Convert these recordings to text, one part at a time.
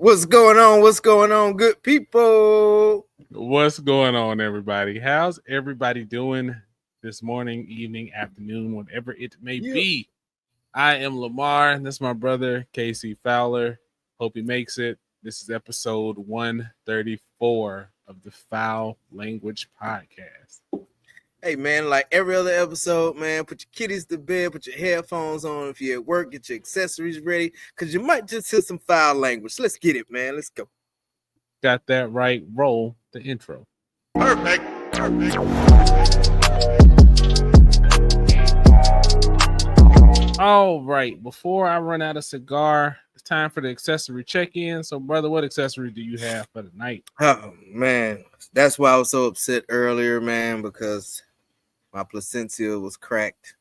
What's going on? What's going on, good people? What's going on, everybody? How's everybody doing this morning, evening, afternoon, whatever it may be? I am Lamar, and this is my brother, Casey Fowler. Hope he makes it. This is episode 134 of the Fowl Language Podcast. Hey, man, like every other episode, man, put your kitties to bed, put your headphones on. If you're at work, get your accessories ready, because you might just hear some foul language. Let's get it, man. Let's go. Got that right. Roll the intro. Perfect. All right. Before I run out of cigar, it's time for the accessory check-in. So, brother, what accessory do you have for the night? Oh, man. That's why I was so upset earlier, man, because my placentia was cracked.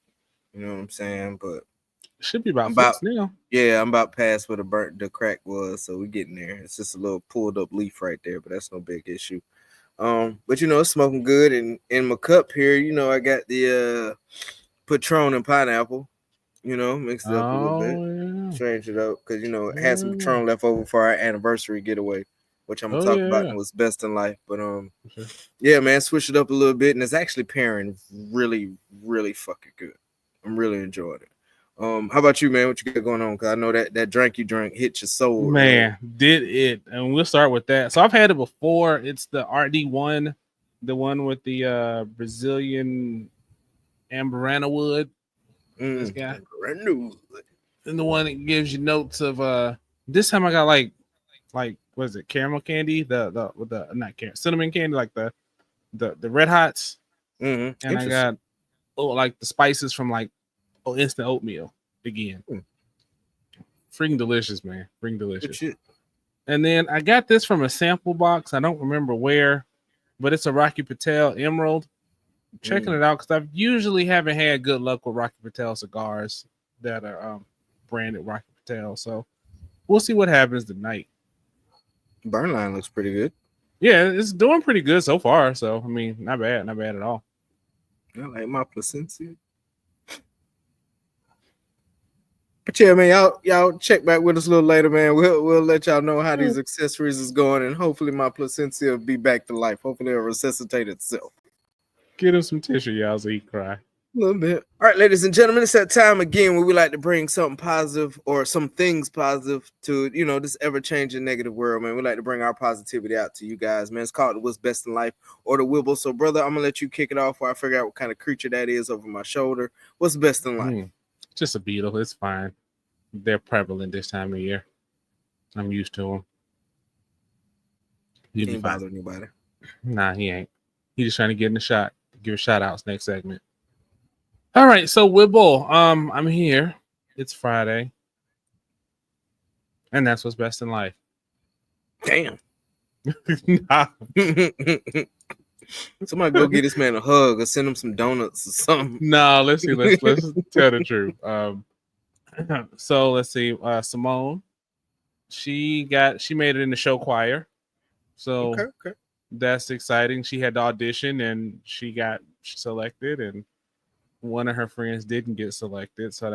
You know what I'm saying? But it should be about fixed now. Yeah, I'm about past where the crack was, so we're getting there. It's just a little pulled up leaf right there, but that's no big issue. But it's smoking good, and in my cup here, I got the Patron and pineapple. Mixed it up a little bit, change it up because had some Patron left over for our anniversary getaway, which I'm gonna talk about and was best in life. But yeah, man, switch it up a little bit, and it's actually pairing really, really fucking good. I'm really enjoying it. How about you, man? What you got going on? Because I know that drink you drank hit your soul. Man, did it. And we'll start with that. So I've had it before. It's the RD1, the one with the Brazilian Amberana wood. This guy. And the one that gives you notes of this time I got like what is it, caramel candy? The not caramel, cinnamon candy, like the red hots. And I got like the spices from like instant oatmeal again. Freaking delicious, man. Freaking delicious. And then I got this from a sample box. I don't remember where, but it's a Rocky Patel Emerald. I'm checking it out because I've usually haven't had good luck with Rocky Patel cigars that are branded Rocky Patel. So we'll see what happens tonight. Burn line looks pretty good. Yeah, it's doing pretty good so far. So I mean, not bad at all. I like my placentia. But yeah, man, y'all check back with us a little later, man. We'll let y'all know how these accessories is going, and hopefully my placentia will be back to life. Hopefully it'll resuscitate itself. Get him some tissue, y'all, so he cry. A little bit. All right, ladies and gentlemen, it's that time again where we like to bring something positive or some things positive to this ever-changing negative world, man. We like to bring our positivity out to you guys, man. It's called What's Best in Life or the WIBIL. So, brother, I'm gonna let you kick it off while I figure out what kind of creature that is over my shoulder. What's best in life? Just a beetle. It's fine. They're prevalent this time of year. I'm used to them. He ain't bothering anybody. Nah, he ain't. He's just trying to get in the shot. Give shout outs next segment. All right, so WIBIL, I'm here. It's Friday, and that's what's best in life. Damn. Somebody go get this man a hug or send him some donuts or something. No, let's see. Let's tell the truth. So let's see. Simone, she made it in the show choir. So okay. That's exciting. She had to audition and she got selected, and one of her friends didn't get selected, so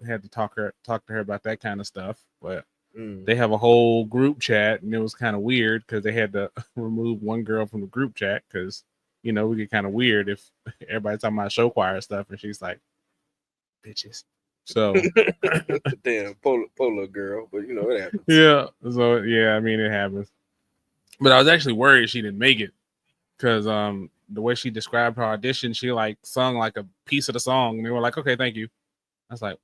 had to talk to her about that kind of stuff. But they have a whole group chat, and it was kind of weird because they had to remove one girl from the group chat because we get kind of weird if everybody's talking about show choir stuff and she's like, bitches. So damn polar girl, but it happens. Yeah. So yeah, I mean it happens. But I was actually worried she didn't make it because the way she described her audition, she like sung like a piece of the song, and they were like, "Okay, thank you." I was like,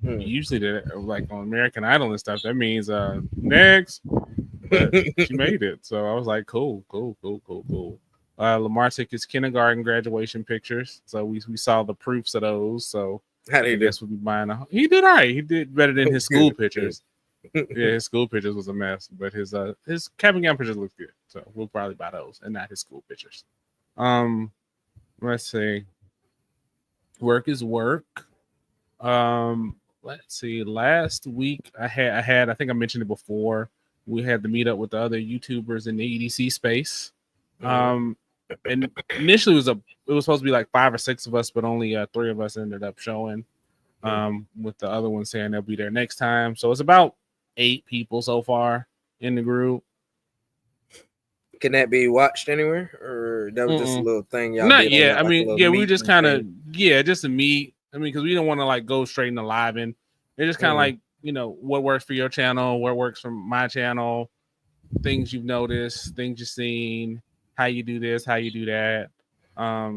usually like on American Idol and stuff, that means next. But she made it, so I was like, cool. Lamar took his kindergarten graduation pictures, so we saw the proofs of those. So how did he do? We'll be buying he did all right. He did better than his school pictures. Yeah, his school pictures was a mess, but his cap and gown pictures look good, so we'll probably buy those and not his school pictures. Let's see. Work is work. Let's see. Last week I had I think I mentioned it before. We had to meet up with the other YouTubers in the EDC space. And initially it was supposed to be like 5 or 6 of us, but only 3 of us ended up showing. With the other one saying they'll be there next time. So it's about 8 people so far in the group. Can that be watched anywhere, or that was just a little thing y'all Not did on yet. there, I like a mean, little yeah, we just meeting kind of thing? just to meet. I mean, because we don't want to like go straight into live, and it's just kind of like what works for your channel, what works for my channel, things you've noticed, things you've seen, how you do this, how you do that. How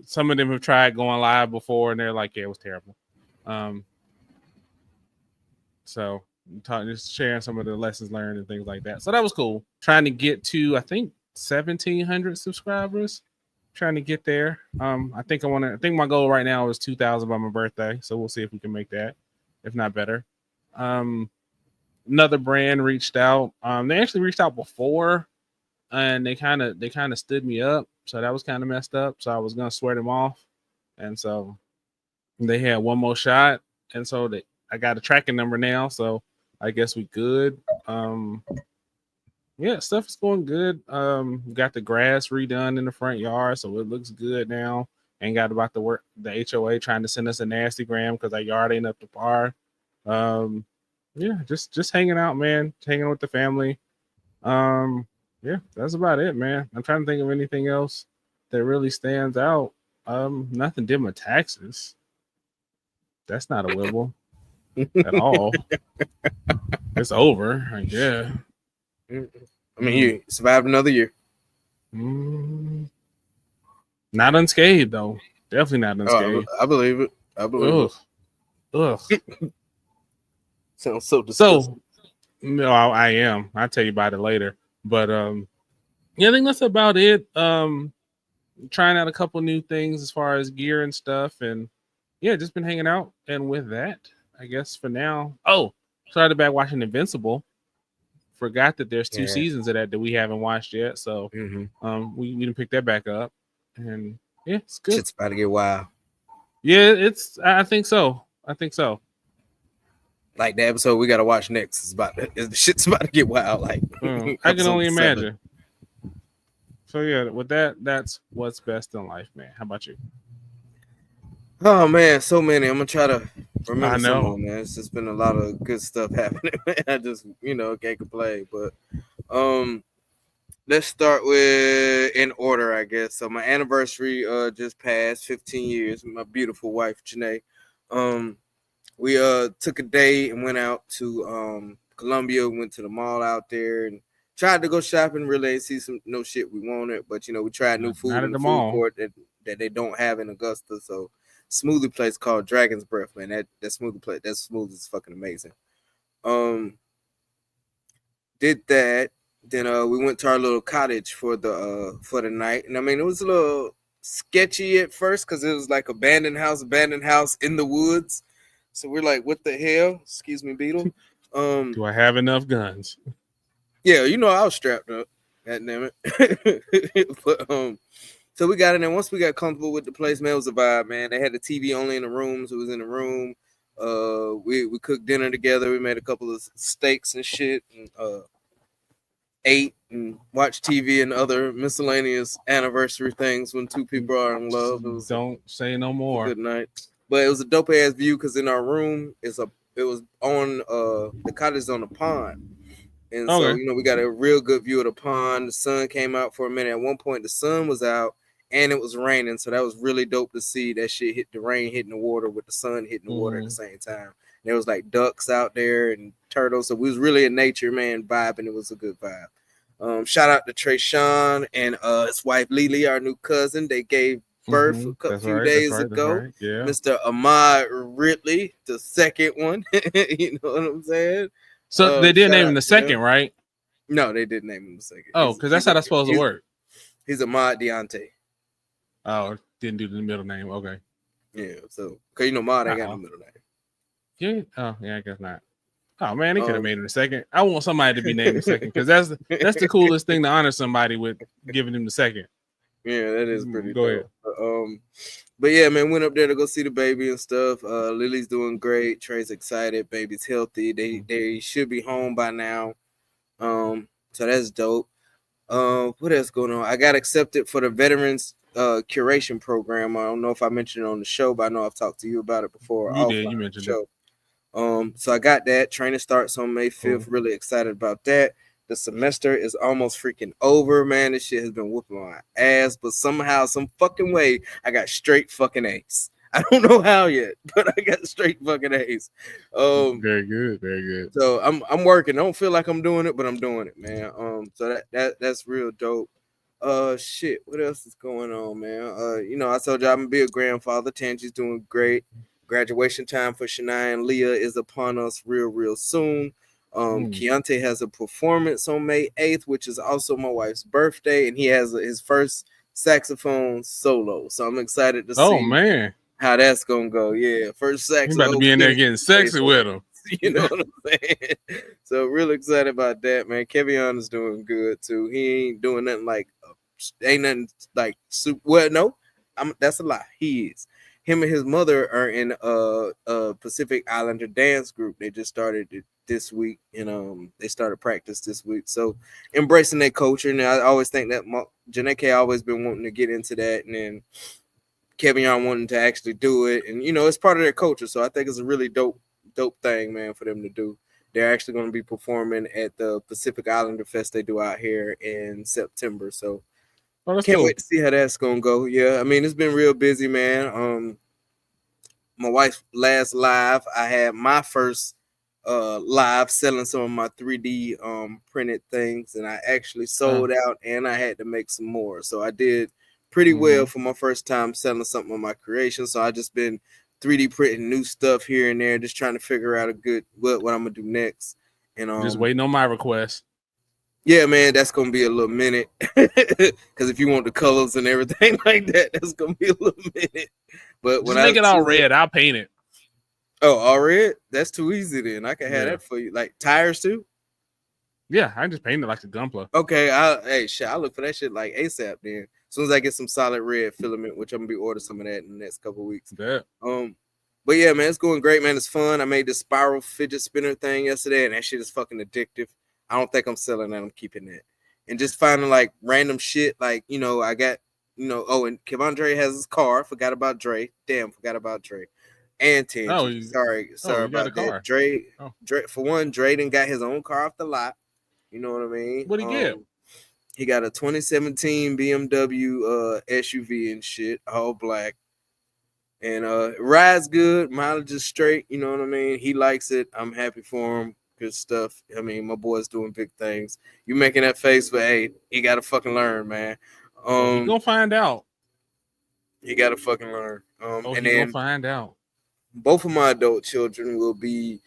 some of them have tried going live before, and they're like, yeah, it was terrible. So just sharing some of the lessons learned and things like that. So that was cool. Trying to get to I think 1,700 subscribers. Trying to get there. I think my goal right now is 2,000 by my birthday. So we'll see if we can make that, if not better. Another brand reached out. They actually reached out before, and they kind of stood me up. So that was kind of messed up. So I was gonna swear them off, and so they had one more shot, and so I got a tracking number now. So I guess we good. Yeah, stuff is going good. Got the grass redone in the front yard, so it looks good now. Ain't got about the work the HOA trying to send us a nasty gram because our yard ain't up to par. Yeah, just hanging out, man. Hanging with the family. Yeah, that's about it, man. I'm trying to think of anything else that really stands out. Nothing did my taxes. That's not a wibble at all. It's over. Yeah. I mean, you survived another year. Not unscathed though. Definitely not unscathed. I believe it. I believe Ugh. Sounds so disgusting. So no, I am. I'll tell you about it later. But yeah, I think that's about it. Trying out a couple new things as far as gear and stuff, and yeah, just been hanging out. And with that, I guess for now. Oh, started back watching Invincible. Forgot that there's 2 seasons of that we haven't watched yet. So we didn't pick that back up. And yeah, it's good. Shit's about to get wild. Yeah, I think so. Like the episode we gotta watch next the shit's about to get wild. Like I can only imagine. So yeah, with that, that's what's best in life, man. How about you? Oh man, so many. I'm gonna try to remember some of them, man. It's just been a lot of good stuff happening. I just can't complain. But let's start with in order, I guess. So my anniversary just passed, 15 years with my beautiful wife Janae. We took a day and went out to Columbia, went to the mall out there and tried to go shopping, really see some no shit we wanted, but we tried new food in the food court that they don't have in Augusta. So smoothie place called Dragon's Breath, man. That smoothie place, that smoothie is fucking amazing. Did that. Then we went to our little cottage for the night. And I mean it was a little sketchy at first because it was like abandoned house in the woods. So we're like, what the hell? Excuse me, Beetle. Do I have enough guns? Yeah, I was strapped up. God damn it. But so we got in there. Once we got comfortable with the place, man, it was a vibe, man. They had the TV only in the rooms. It was in the room. We cooked dinner together. We made a couple of steaks and shit, and ate and watched TV and other miscellaneous anniversary things when two people are in love. Don't say no more. Good night. But it was a dope ass view because in our room it was on the cottage is on a pond. And so, we got a real good view of the pond. The sun came out for a minute. At one point, the sun was out and it was raining. So that was really dope to see that shit hit the rain hitting the water with the sun hitting the water at the same time. And there was like ducks out there and turtles. So we was really a nature, man, vibe, and it was a good vibe. Shout out to Trayshawn and his wife Lily, our new cousin. They gave birth a few days ago. Right. Yeah. Mr. Ahmad Ridley, the second one. You know what I'm saying? So they didn't name him the second, right? No, they didn't name him the second. Oh, because that's how that's supposed to work. He's Ahmad Deontay. Oh, didn't do the middle name. Okay. Yeah, so because Ahmad ain't got no middle name. Yeah. Oh, yeah, I guess not. Oh man, they could have made him the second. I want somebody to be named the second because that's the coolest thing to honor somebody with giving him the second. Yeah, that is pretty dope. Ahead. But yeah, man, went up there to go see the baby and stuff. Lily's doing great. Trey's excited. Baby's healthy. They should be home by now. So that's dope. What else going on? I got accepted for the veterans curation program. I don't know if I mentioned it on the show, but I know I've talked to you about it before. You did. You mentioned it. So I got that. Training starts on May 5th. Cool. Really excited about that. The semester is almost freaking over, man. This shit has been whooping my ass, but somehow, some fucking way, I got straight fucking A's. I don't know how yet, but I got straight fucking A's. Very good. Very good. So I'm working. I don't feel like I'm doing it, but I'm doing it, man. So that's real dope. Shit, what else is going on, man? I told you I'm gonna be a grandfather. Tangi's doing great. Graduation time for Shania and Leah is upon us real soon. Keontae has a performance on May 8th, which is also my wife's birthday, and he has his first saxophone solo. So I'm excited to see man, how that's gonna go. Yeah, first you about to saxophone. be in there getting sexy with him. You know what I'm saying? So really excited about that, man. Kevion is doing good too. He ain't doing nothing like ain't nothing like super. Well, no, that's a lie. He is. Him and his mother are in a Pacific Islander dance group. They just started it this week, and they started practice this week. So embracing their culture, and I always think that Janeke always been wanting to get into that, and then Kevion wanting to actually do it, and it's part of their culture. So I think it's a really dope thing, man, for them to do. They're actually going to be performing at the Pacific Islander Fest they do out here in September. So can't wait to see how that's going to go. Yeah, I mean, it's been real busy, man. My wife's last live, I had my first live selling some of my 3D printed things, and I actually sold out, and I had to make some more. So I did pretty well for my first time selling something of my creation. So I just been 3D printing new stuff here and there, just trying to figure out what I'm gonna do next. And just waiting on my request. Yeah, man, that's gonna be a little minute. Because if you want the colors and everything like that, that's gonna be a little minute. But just make it all red. I'll paint it. Oh, all red? That's too easy then. I can have that for you. Like tires too? Yeah, I just paint it like the Gunpla. Okay, I'll look for that shit like ASAP then. As soon as I get some solid red filament, which I'm gonna be ordering some of that in the next couple of weeks. Yeah. But yeah, man, it's going great, man. It's fun. I made the spiral fidget spinner thing yesterday, and that shit is fucking addictive. I don't think I'm selling that. I'm keeping that. And just finding like random shit, like I got, and Kevondre has his car. Forgot about Dre. Damn, forgot about Dre. And Tangy. Sorry about that. Dre, for one, Dre done got his own car off the lot. You know what I mean? What'd he get? He got a 2017 BMW SUV and shit, all black. And rides good, mileage is straight. You know what I mean? He likes it. I'm happy for him. Good stuff. I mean, my boy's doing big things. You making that face, but hey, he gotta fucking learn, man. You gonna find out. He gotta fucking learn. And then gonna find out. Both of my adult children will be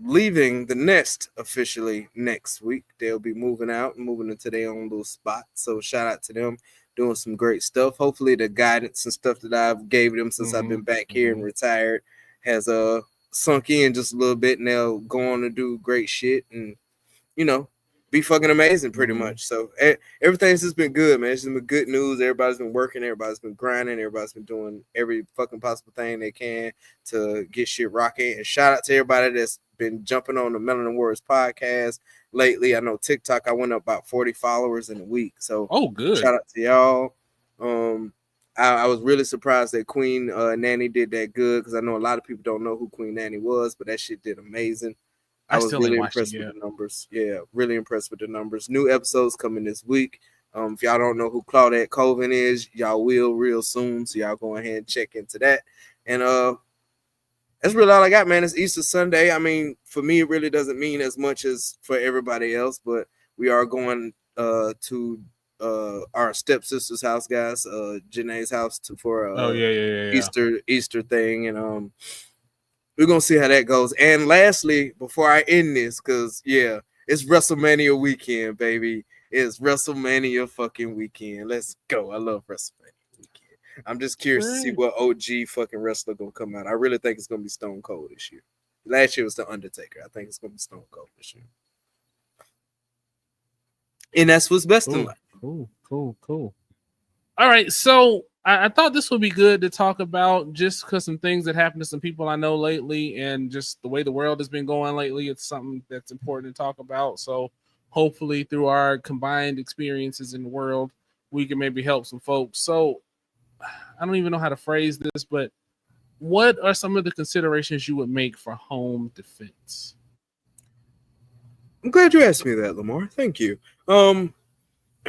leaving the nest officially next week. They'll be moving out and moving into their own little spot. So shout out to them, doing some great stuff. Hopefully the guidance and stuff that I've gave them since I've been back here and retired has sunk in just a little bit, and they'll go on to do great shit and be fucking amazing pretty much. So everything's just been good, man. It's just been good news. Everybody's been working, everybody's been grinding, everybody's been doing every fucking possible thing they can to get shit rocking. And shout out to everybody that's been jumping on the Melanin Wars podcast lately. I know TikTok, I went up about 40 followers in a week. So good. Shout out to y'all. I was really surprised that Queen Nanny did that good, because I know a lot of people don't know who Queen Nanny was, but that shit did amazing. I was really impressed with the numbers. Yeah, really impressed with the numbers. New episodes coming this week. If y'all don't know who Claudette Colvin is, y'all will real soon. So y'all go ahead and check into that. And that's really all I got, man. It's Easter Sunday. I mean, for me, it really doesn't mean as much as for everybody else, but we are going to our stepsister's house, guys, Janae's house, for Easter thing, and we're gonna see how that goes. And lastly, before I end this, because it's WrestleMania weekend, baby. It's WrestleMania fucking weekend. Let's go. I love WrestleMania weekend. I'm just curious to see what OG fucking wrestler gonna come out. I really think it's gonna be Stone Cold this year. Last year was The Undertaker. I think it's gonna be Stone Cold this year. And that's what's best in life. Cool. All right, so I thought this would be good to talk about, just because some things that happened to some people I know lately, and just the way the world has been going lately. It's something that's important to talk about. So hopefully through our combined experiences in the world, we can maybe help some folks. So I don't even know how to phrase this, but what are some of the considerations you would make for home defense? I'm glad you asked me that, Lamar. Thank you.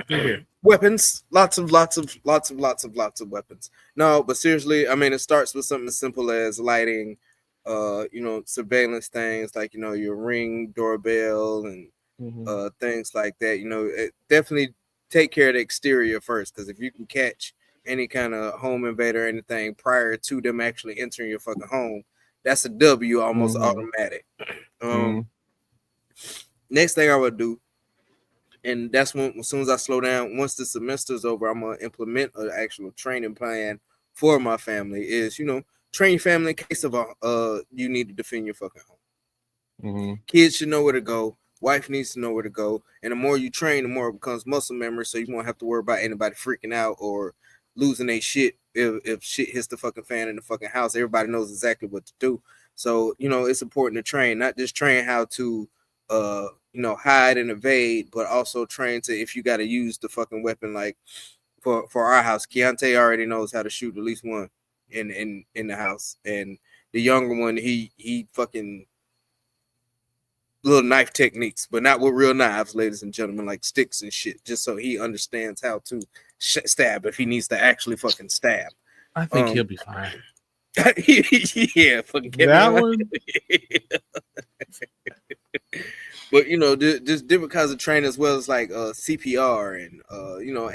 Here. Weapons, lots of weapons. No, but seriously, I mean, it starts with something as simple as lighting, surveillance things like your Ring doorbell and things like that. Definitely take care of the exterior first, because if you can catch any kind of home invader or anything prior to them actually entering your fucking home, that's a W almost automatic. Next thing I would do, and that's when, as soon as I slow down, once the semester's over, I'm gonna implement an actual training plan for my family. Is train your family in case of you need to defend your fucking home. Kids should know where to go. Wife needs to know where to go, and the more you train, the more it becomes muscle memory. So you won't have to worry about anybody freaking out or losing their shit if shit hits the fucking fan in the fucking house. Everybody knows exactly what to do. So it's important to train, not just train how to hide and evade, but also train to, if you got to use the fucking weapon. Like for our house, Keontae already knows how to shoot at least one in the house, and the younger one, he fucking little knife techniques, but not with real knives, ladies and gentlemen, like sticks and shit, just so he understands how to stab if he needs to actually fucking stab. I think he'll be fine. Yeah, fucking that one. But just different kinds of training, as well as like CPR and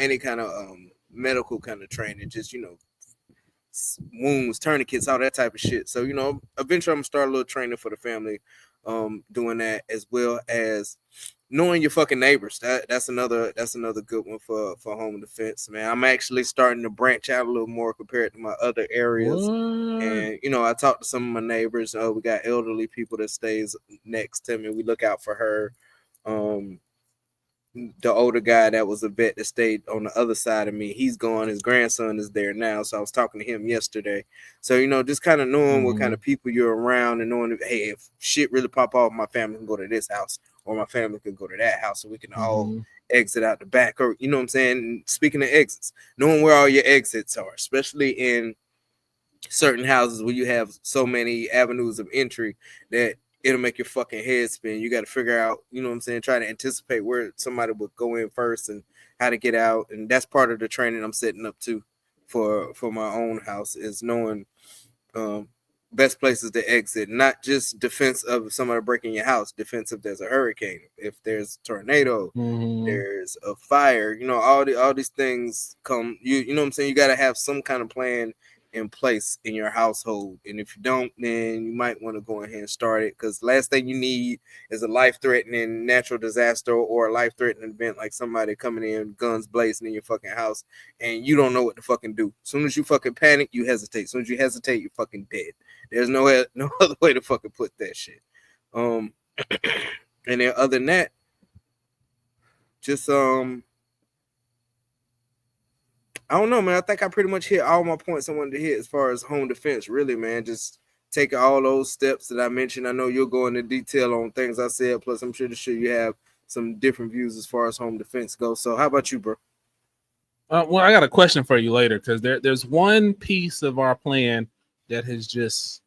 any kind of medical kind of training, just wounds, tourniquets, all that type of shit. So eventually I'm gonna start a little training for the family, doing that, as well as knowing your fucking neighbors. That's another good one for home defense, man. I'm actually starting to branch out a little more compared to my other areas. And I talked to some of my neighbors. We got elderly people that stays next to me. We look out for her. The older guy that was a vet that stayed on the other side of me, he's gone. His grandson is there now, so I was talking to him yesterday. So just kind of knowing what kind of people you're around, and knowing, hey, if shit really pop off, my family can go to this house, or my family can go to that house, so we can all exit out the back, or what I'm saying. And speaking of exits, knowing where all your exits are, especially in certain houses where you have so many avenues of entry that it'll make your fucking head spin. You got to figure out, try to anticipate where somebody would go in first and how to get out. And that's part of the training I'm setting up too for my own house, is knowing best places to exit, not just defense of somebody breaking your house, defense if there's a hurricane, if there's a tornado, there's a fire, all these things come, you know what I'm saying? You got to have some kind of plan in place in your household, and if you don't, then you might want to go ahead and start it, because last thing you need is a life-threatening natural disaster or a life-threatening event, like somebody coming in guns blazing in your fucking house and you don't know what to fucking do. As soon as you fucking panic, you hesitate. As soon as you hesitate, you're fucking dead. There's no other way to fucking put that shit. And then other than that, just I don't know, man. I think I pretty much hit all my points I wanted to hit as far as home defense. Really, man. Just take all those steps that I mentioned. I know you'll go into detail on things I said. Plus, I'm sure you have some different views as far as home defense goes. So, how about you, bro? Well, I got a question for you later, because there's one piece of our plan that has just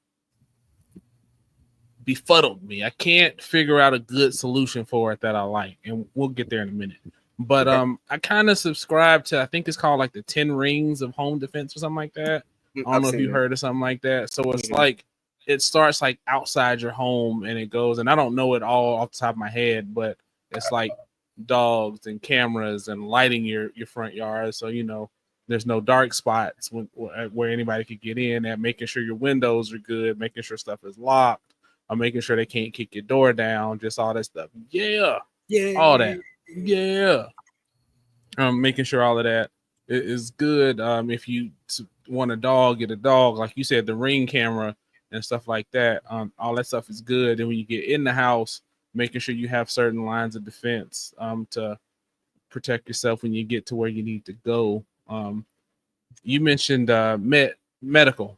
befuddled me. I can't figure out a good solution for it that I like, and we'll get there in a minute. But I kind of subscribe to, I think it's called like the 10 rings of home defense or something like that. I don't know if you heard of something like that. So it's like, it starts like outside your home and it goes, and I don't know it all off the top of my head, but it's like dogs and cameras and lighting your front yard. So, there's no dark spots where anybody could get in, and making sure your windows are good, making sure stuff is locked, or making sure they can't kick your door down, just all that stuff. Yeah. All that. Yeah. Making sure all of that is good. If you want a dog, get a dog. Like you said, the Ring camera and stuff like that. All that stuff is good. And when you get in the house, making sure you have certain lines of defense to protect yourself when you get to where you need to go. You mentioned medical.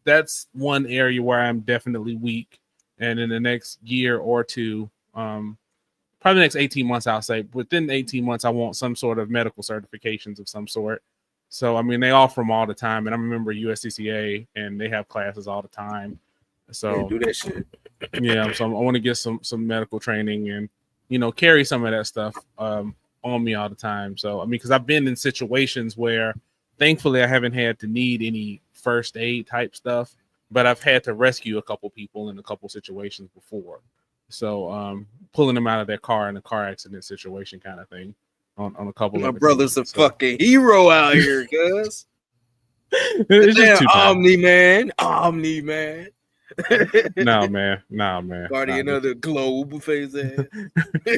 That's one area where I'm definitely weak. And in the next year or two, probably the next 18 months, I'll say within 18 months, I want some sort of medical certifications of some sort. So I mean, they offer them all the time, and I remember USCCA, and they have classes all the time. So do that shit. Yeah, so I want to get some medical training and carry some of that stuff on me all the time. So I mean, because I've been in situations where, thankfully, I haven't had to need any first aid type stuff, but I've had to rescue a couple people in a couple situations before. So pulling them out of their car in a car accident situation, kind of thing, on a couple My of brother's a occasions. So fucking hero out here, cuz. it's just too bad. Omni man. No man. Guardian of the globe, face ass.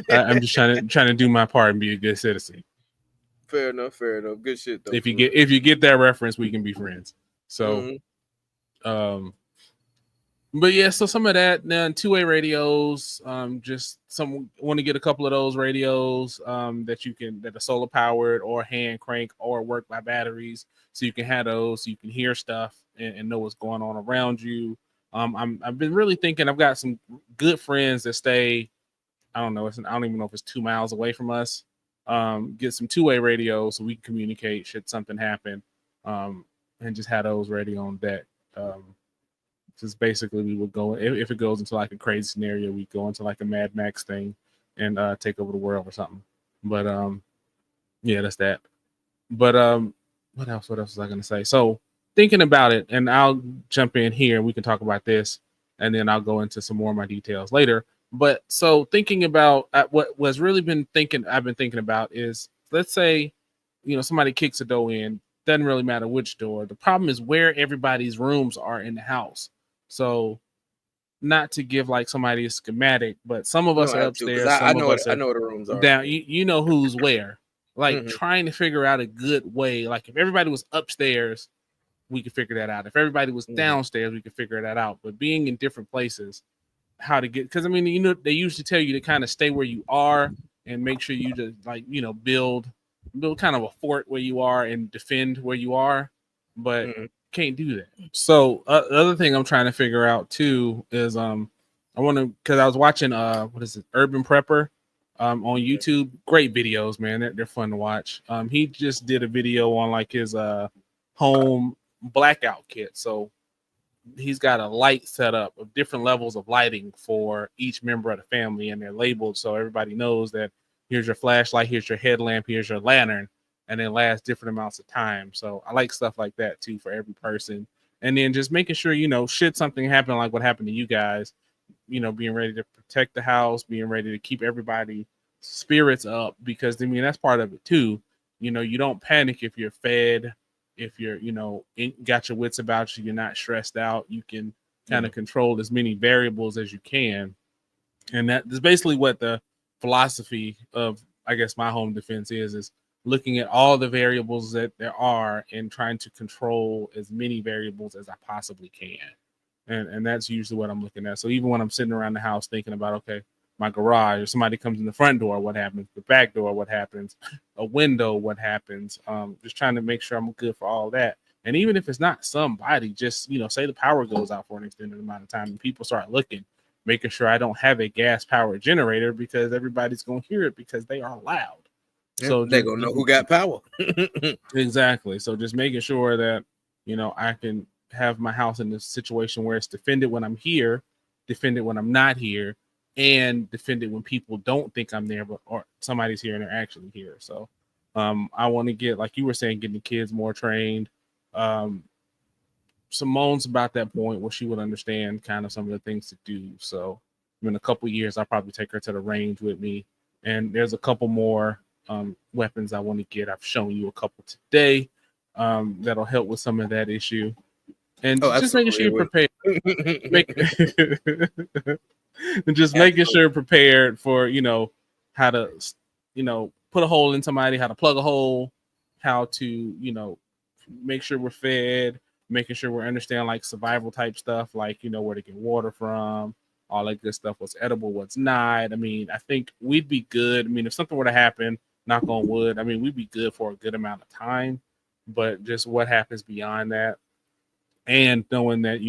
I'm just trying to do my part and be a good citizen. Fair enough. Good shit though. If you get that reference, we can be friends. So, but yeah, so some of that, then two-way radios. Just some want to get a couple of those radios that are solar powered or hand crank or work by batteries, so you can have those, so you can hear stuff and know what's going on around you. I've been really thinking. I've got some good friends that stay. I don't know. I don't even know if it's 2 miles away from us. Get some two-way radio so we can communicate should something happen, and just have those ready on deck. Just basically, we would go if it goes into like a crazy scenario, we go into like a Mad Max thing and take over the world or something. But yeah, that's that. But what else? What else was I gonna say? So thinking about it, and I'll jump in here and we can talk about this, and then I'll go into some more of my details later. But so thinking about what was really I've been thinking about is, let's say, somebody kicks a door in, doesn't really matter which door. The problem is where everybody's rooms are in the house. So not to give like somebody a schematic, but some of us are upstairs, some of us I are know the rooms are down. You know who's where. Like trying to figure out a good way. Like if everybody was upstairs, we could figure that out. If everybody was downstairs, we could figure that out. But being in different places, how to get, because I mean, they usually tell you to kind of stay where you are and make sure you just build kind of a fort where you are and defend where you are, but can't do that. So the other thing I'm trying to figure out too is I want to, because I was watching what is it, Urban Prepper on YouTube. Great videos, man. They're fun to watch. He just did a video on like his home blackout kit. So he's got a light setup of different levels of lighting for each member of the family, and they're labeled so everybody knows that here's your flashlight, here's your headlamp, here's your lantern, and it lasts different amounts of time. So I like stuff like that too for every person. And then just making sure, should something happen like what happened to you guys, being ready to protect the house, being ready to keep everybody spirits up, because I mean that's part of it too. You don't panic if you're fed, if you're got your wits about you, you're not stressed out, you can kind of control as many variables as you can. And that is basically what the philosophy of, I guess, my home defense is looking at all the variables that there are and trying to control as many variables as I possibly can. And that's usually what I'm looking at. So even when I'm sitting around the house thinking about, okay, my garage, or somebody comes in the front door, what happens? The back door, what happens? A window, what happens? Just trying to make sure I'm good for all that. And even if it's not somebody, just say the power goes out for an extended amount of time and people start looking, making sure I don't have a gas powered generator, because everybody's gonna hear it because they are loud. So they're gonna know who got power. Exactly. So just making sure that I can have my house in this situation where it's defended when I'm here, defended when I'm not here, and defended when people don't think I'm there, but or somebody's here and they're actually here. So I want to get, like you were saying, getting the kids more trained. Simone's about that point where she would understand kind of some of the things to do. So in a couple years, I'll probably take her to the range with me. And there's a couple more weapons I want to get. I've shown you a couple today that'll help with some of that issue. And just making sure you're prepared. And just making sure you're prepared for, how to, put a hole in somebody, how to plug a hole, how to, make sure we're fed, making sure we're understanding like survival type stuff, like, where to get water from, all that good stuff, what's edible, what's not. I mean, I think we'd be good. I mean, if something were to happen, knock on wood, I mean, we'd be good for a good amount of time, but just what happens beyond that, and knowing that,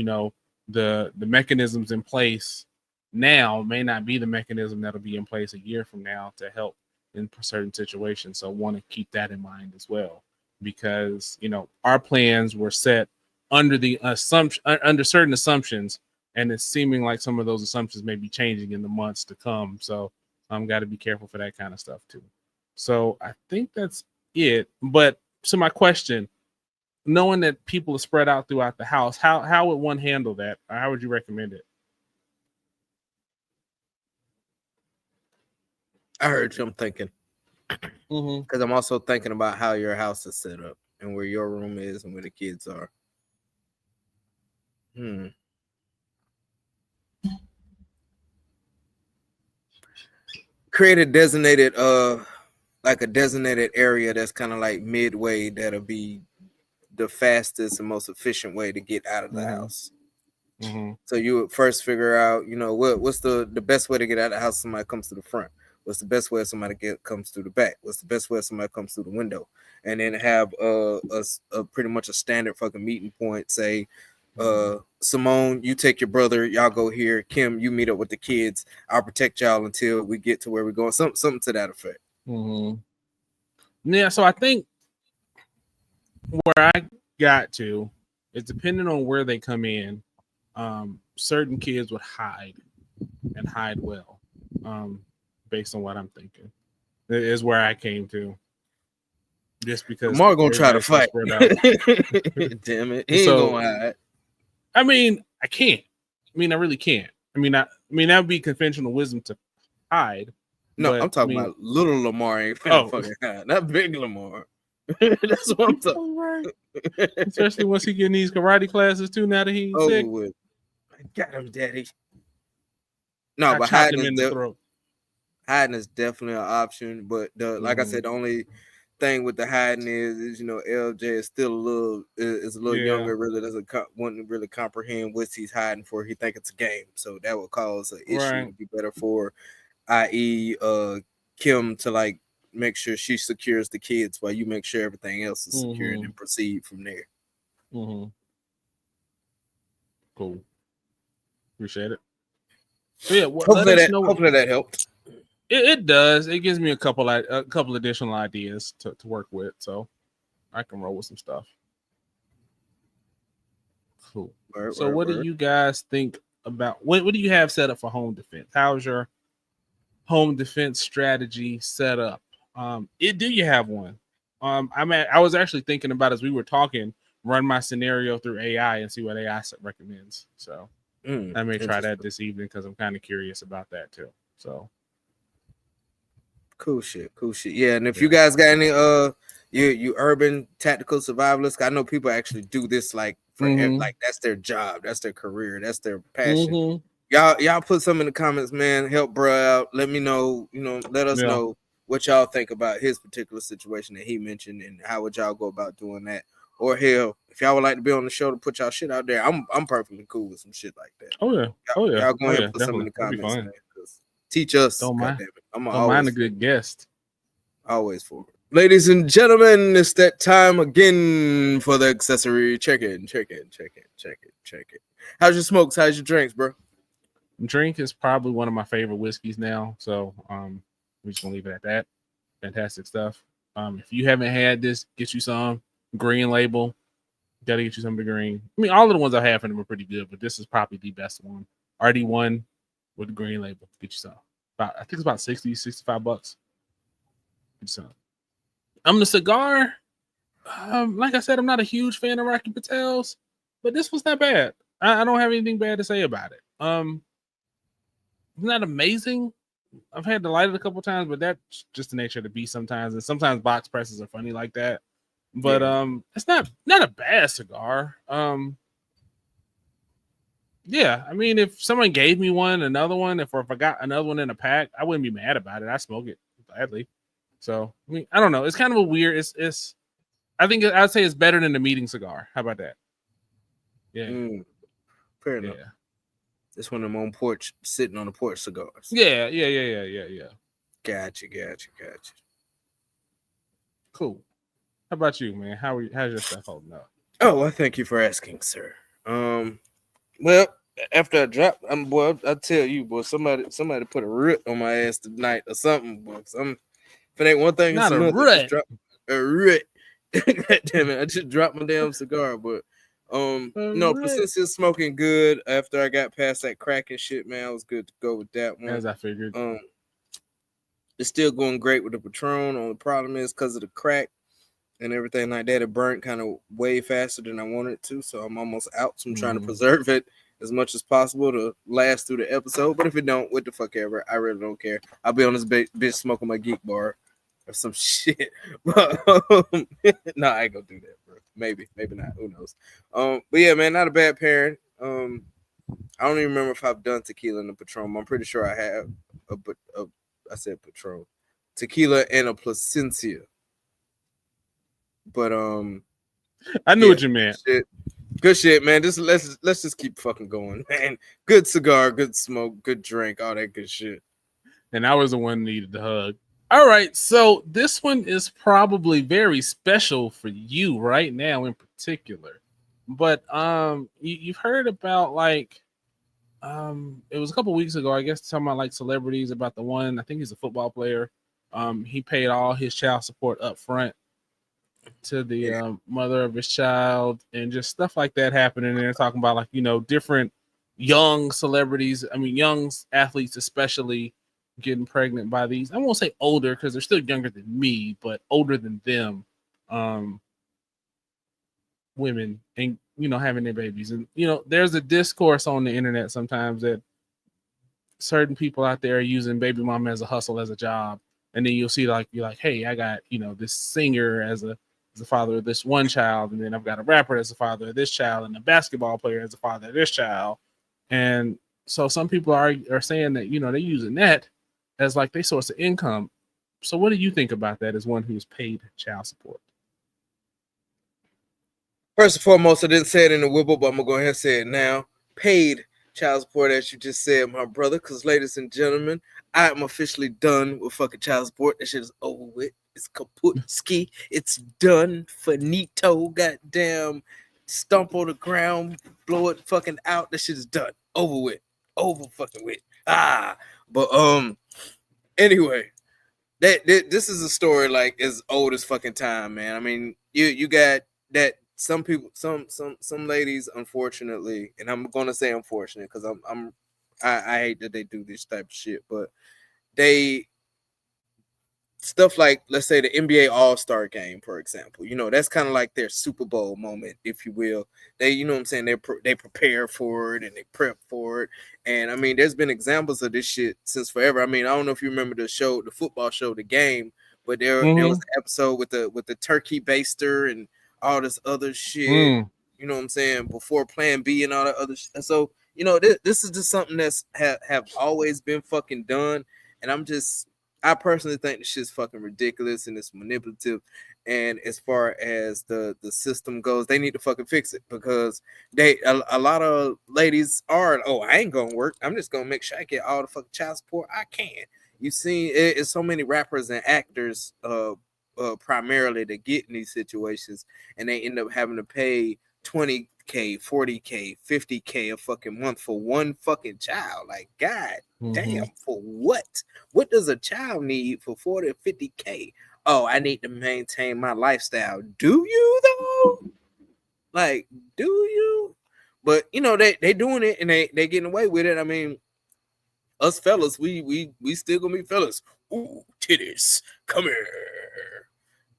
the mechanisms in place now may not be the mechanism that'll be in place a year from now to help in certain situations. So want to keep that in mind as well. because our plans were set under the assumption under certain assumptions, and it's seeming like some of those assumptions may be changing in the months to come. So got to be careful for that kind of stuff too. So I think that's it. But so my question, knowing that people are spread out throughout the house, how would one handle that? Or how would you recommend it? I heard you. I'm thinking because I'm also thinking about how your house is set up and where your room is and where the kids are. Create a designated like a designated area that's kind of like midway, that'll be the fastest and most efficient way to get out of the house. So you would first figure out, what's the best way to get out of the house. Somebody comes to the front. What's the best way somebody comes through the back? What's the best way somebody comes through the window? And then have a pretty much a standard fucking meeting point. Say, Simone, you take your brother, y'all go here. Kim, you meet up with the kids. I'll protect y'all until we get to where we're going. Something to that effect. Yeah, so I think where I got to is depending on where they come in. Certain kids would hide and hide well, based on what I'm thinking. It is where I came to. Just because Lamar gonna try to fight. Damn it, he ain't gonna hide. I mean, I can't. I mean, I really can't. I mean, that would be conventional wisdom to hide. No, I'm talking about little Lamar ain't finna fucking hide. Not big Lamar. That's what I'm talking about. Especially once he getting these karate classes too. Now that he's sick. With. I got him, daddy. No, but hiding him in the throat. Hiding is definitely an option, but like I said, the only thing with the hiding is LJ is still a little younger. Really wouldn't really comprehend what he's hiding for. He think it's a game, so that would cause an issue. It'd be better for, i.e., Kim to like make sure she secures the kids while you make sure everything else is secured and proceed from there. Cool. Appreciate it. So yeah, hopefully that helped. It does. It gives me a couple additional ideas to work with, so I can roll with some stuff. Cool. What do you guys think about what do you have set up for home defense? How's your home defense strategy set up? Do you have one? I was actually thinking about, as we were talking, run my scenario through AI and see what AI recommends. So I may try that this evening because I'm kind of curious about that too. So cool shit. Yeah, and if you guys got any you urban tactical survivalists, I know people actually do this like for like that's their job, that's their career, that's their passion. Y'all put some in the comments, man. Help bro out. Let me know, let us know what y'all think about his particular situation that he mentioned, and how would y'all go about doing that. Or hell, if y'all would like to be on the show to put y'all shit out there, I'm perfectly cool with some shit like that. Y'all go ahead and put some in the comments, man. Teach us. Don't mind. I'm don't mind a good guest. Always forward. Ladies and gentlemen, it's that time again for the accessory check-in. How's your smokes? How's your drinks, bro? Drink is probably one of my favorite whiskeys now, so we're just gonna leave it at that. Fantastic stuff. If you haven't had this, get you some. Green Label. Gotta get you some of the green. I mean, all of the ones I have from them are pretty good, but this is probably the best one. RD1 with the Green Label. Get you some. I think it's about $65. Get you some. The cigar. Like I said, I'm not a huge fan of Rocky Patel's, but this was not bad. I don't have anything bad to say about it. It's not amazing. I've had to light it a couple times, but that's just the nature of the beast sometimes. And sometimes box presses are funny like that. But it's not a bad cigar. Yeah, I mean, if someone gave me another one, if I got another one in a pack, I wouldn't be mad about it. I smoke it gladly. So I mean, I don't know. It's kind of a weird. It's. I think I'd say it's better than the meeting cigar. How about that? Yeah. Fair enough. This one I'm on porch, sitting on the porch cigars. Yeah. Gotcha. Cool. How about you, man? How's your stuff holding up? Oh, well, thank you for asking, sir. Well, after I dropped, I tell you, boy, somebody put a root on my ass tonight or something, boy. If it ain't one thing, not it's a root. A root. God damn it! I just dropped my damn cigar, but no, Right. Placencia's smoking good. After I got past that crack and shit, man, I was good to go with that one. As I figured. It's still going great with the Patron. Only problem is because of the crack and everything like that, it burnt kind of way faster than I wanted it to. So I'm almost out. So I'm trying to preserve it as much as possible to last through the episode. But if it don't, what the fuck ever, I really don't care. I'll be on this bitch smoking my geek bar or some shit. But no, I ain't gonna do that, bro. Maybe not. Who knows? But yeah, man, not a bad pairing. I don't even remember if I've done tequila and a Patron. I'm pretty sure I have. I said Patron, tequila and a Placencia. But I knew yeah, what you meant. good shit, man. Just let's just keep fucking going, man. Good cigar, good smoke, good drink, all that good shit. And I was the one who needed the hug. All right, so this one is probably very special for you right now in particular. But you've heard about like it was a couple weeks ago, I guess, talking about like celebrities about the one, I think he's a football player. He paid all his child support up front to the mother of his child, and just stuff like that happening. And they're talking about like, you know, different young celebrities, I mean young athletes especially, getting pregnant by these, I won't say older because they're still younger than me, but older than them, um women, and you know, having their babies. And you know, there's a discourse on the internet sometimes that certain people out there are using baby mama as a hustle, as a job. And then you'll see like, you're like, hey, I got, you know, this singer as a father of this one child, and then I've got a rapper as a father of this child, and a basketball player as a father of this child. And so some people are saying that, you know, they're using that as like their source of income. So what do you think about that as one who's paid child support? First and foremost, I didn't say it in the WIBIL, but I'm gonna go ahead and say it now. Paid child support, as you just said, my brother. Because, ladies and gentlemen, I am officially done with fucking child support. That shit is over with. It's kaput ski. It's done. Finito. Goddamn. Stomp on the ground. Blow it fucking out. That shit is done. Over with. Over fucking with. But anyway, this is a story like as old as fucking time, man. I mean, you got that some people, some ladies, unfortunately, and I'm gonna say unfortunate because I hate that they do this type of shit, but they stuff like, let's say, the NBA All-Star game, for example. You know, that's kind of like their Super Bowl moment, if you will. They, you know what I'm saying, they prepare for it and they prep for it. And I mean, there's been examples of this shit since forever. I mean, I don't know if you remember the show, the football show, The Game, but there was an episode with the turkey baster and all this other shit. You know what I'm saying, before Plan B and all that other shit. So, you know, this is just something that's have always been fucking done. And I personally think this shit's fucking ridiculous and it's manipulative. And as far as the system goes, they need to fucking fix it, because a lot of ladies are, oh, I ain't gonna work. I'm just gonna make sure I get all the fucking child support I can. You see, it's so many rappers and actors, primarily, that get in these situations, and they end up having to pay 20K, 40K, 50K a fucking month for one fucking child. Like, God damn, for what? What does a child need for 40 or 50K? Oh, I need to maintain my lifestyle. Do you though? Like, do you? But you know, they doing it and they getting away with it. I mean, us fellas, we still gonna be fellas. Ooh, titties, come here.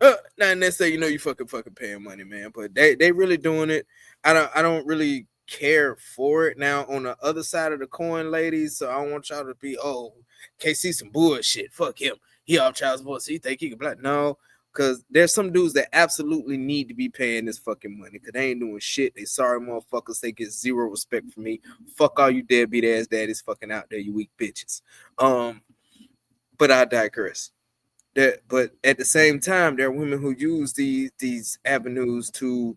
Not necessarily, you know, you fucking paying money, man. But they really doing it. I don't really care for it. Now, on the other side of the coin, ladies, so I don't want y'all to be, oh, KC some bullshit. Fuck him. He off child support, so you think he can black? No, because there's some dudes that absolutely need to be paying this fucking money, because they ain't doing shit. They sorry motherfuckers. They get zero respect from me. Fuck all you deadbeat ass daddies fucking out there, you weak bitches. But I digress. But at the same time, there are women who use these avenues to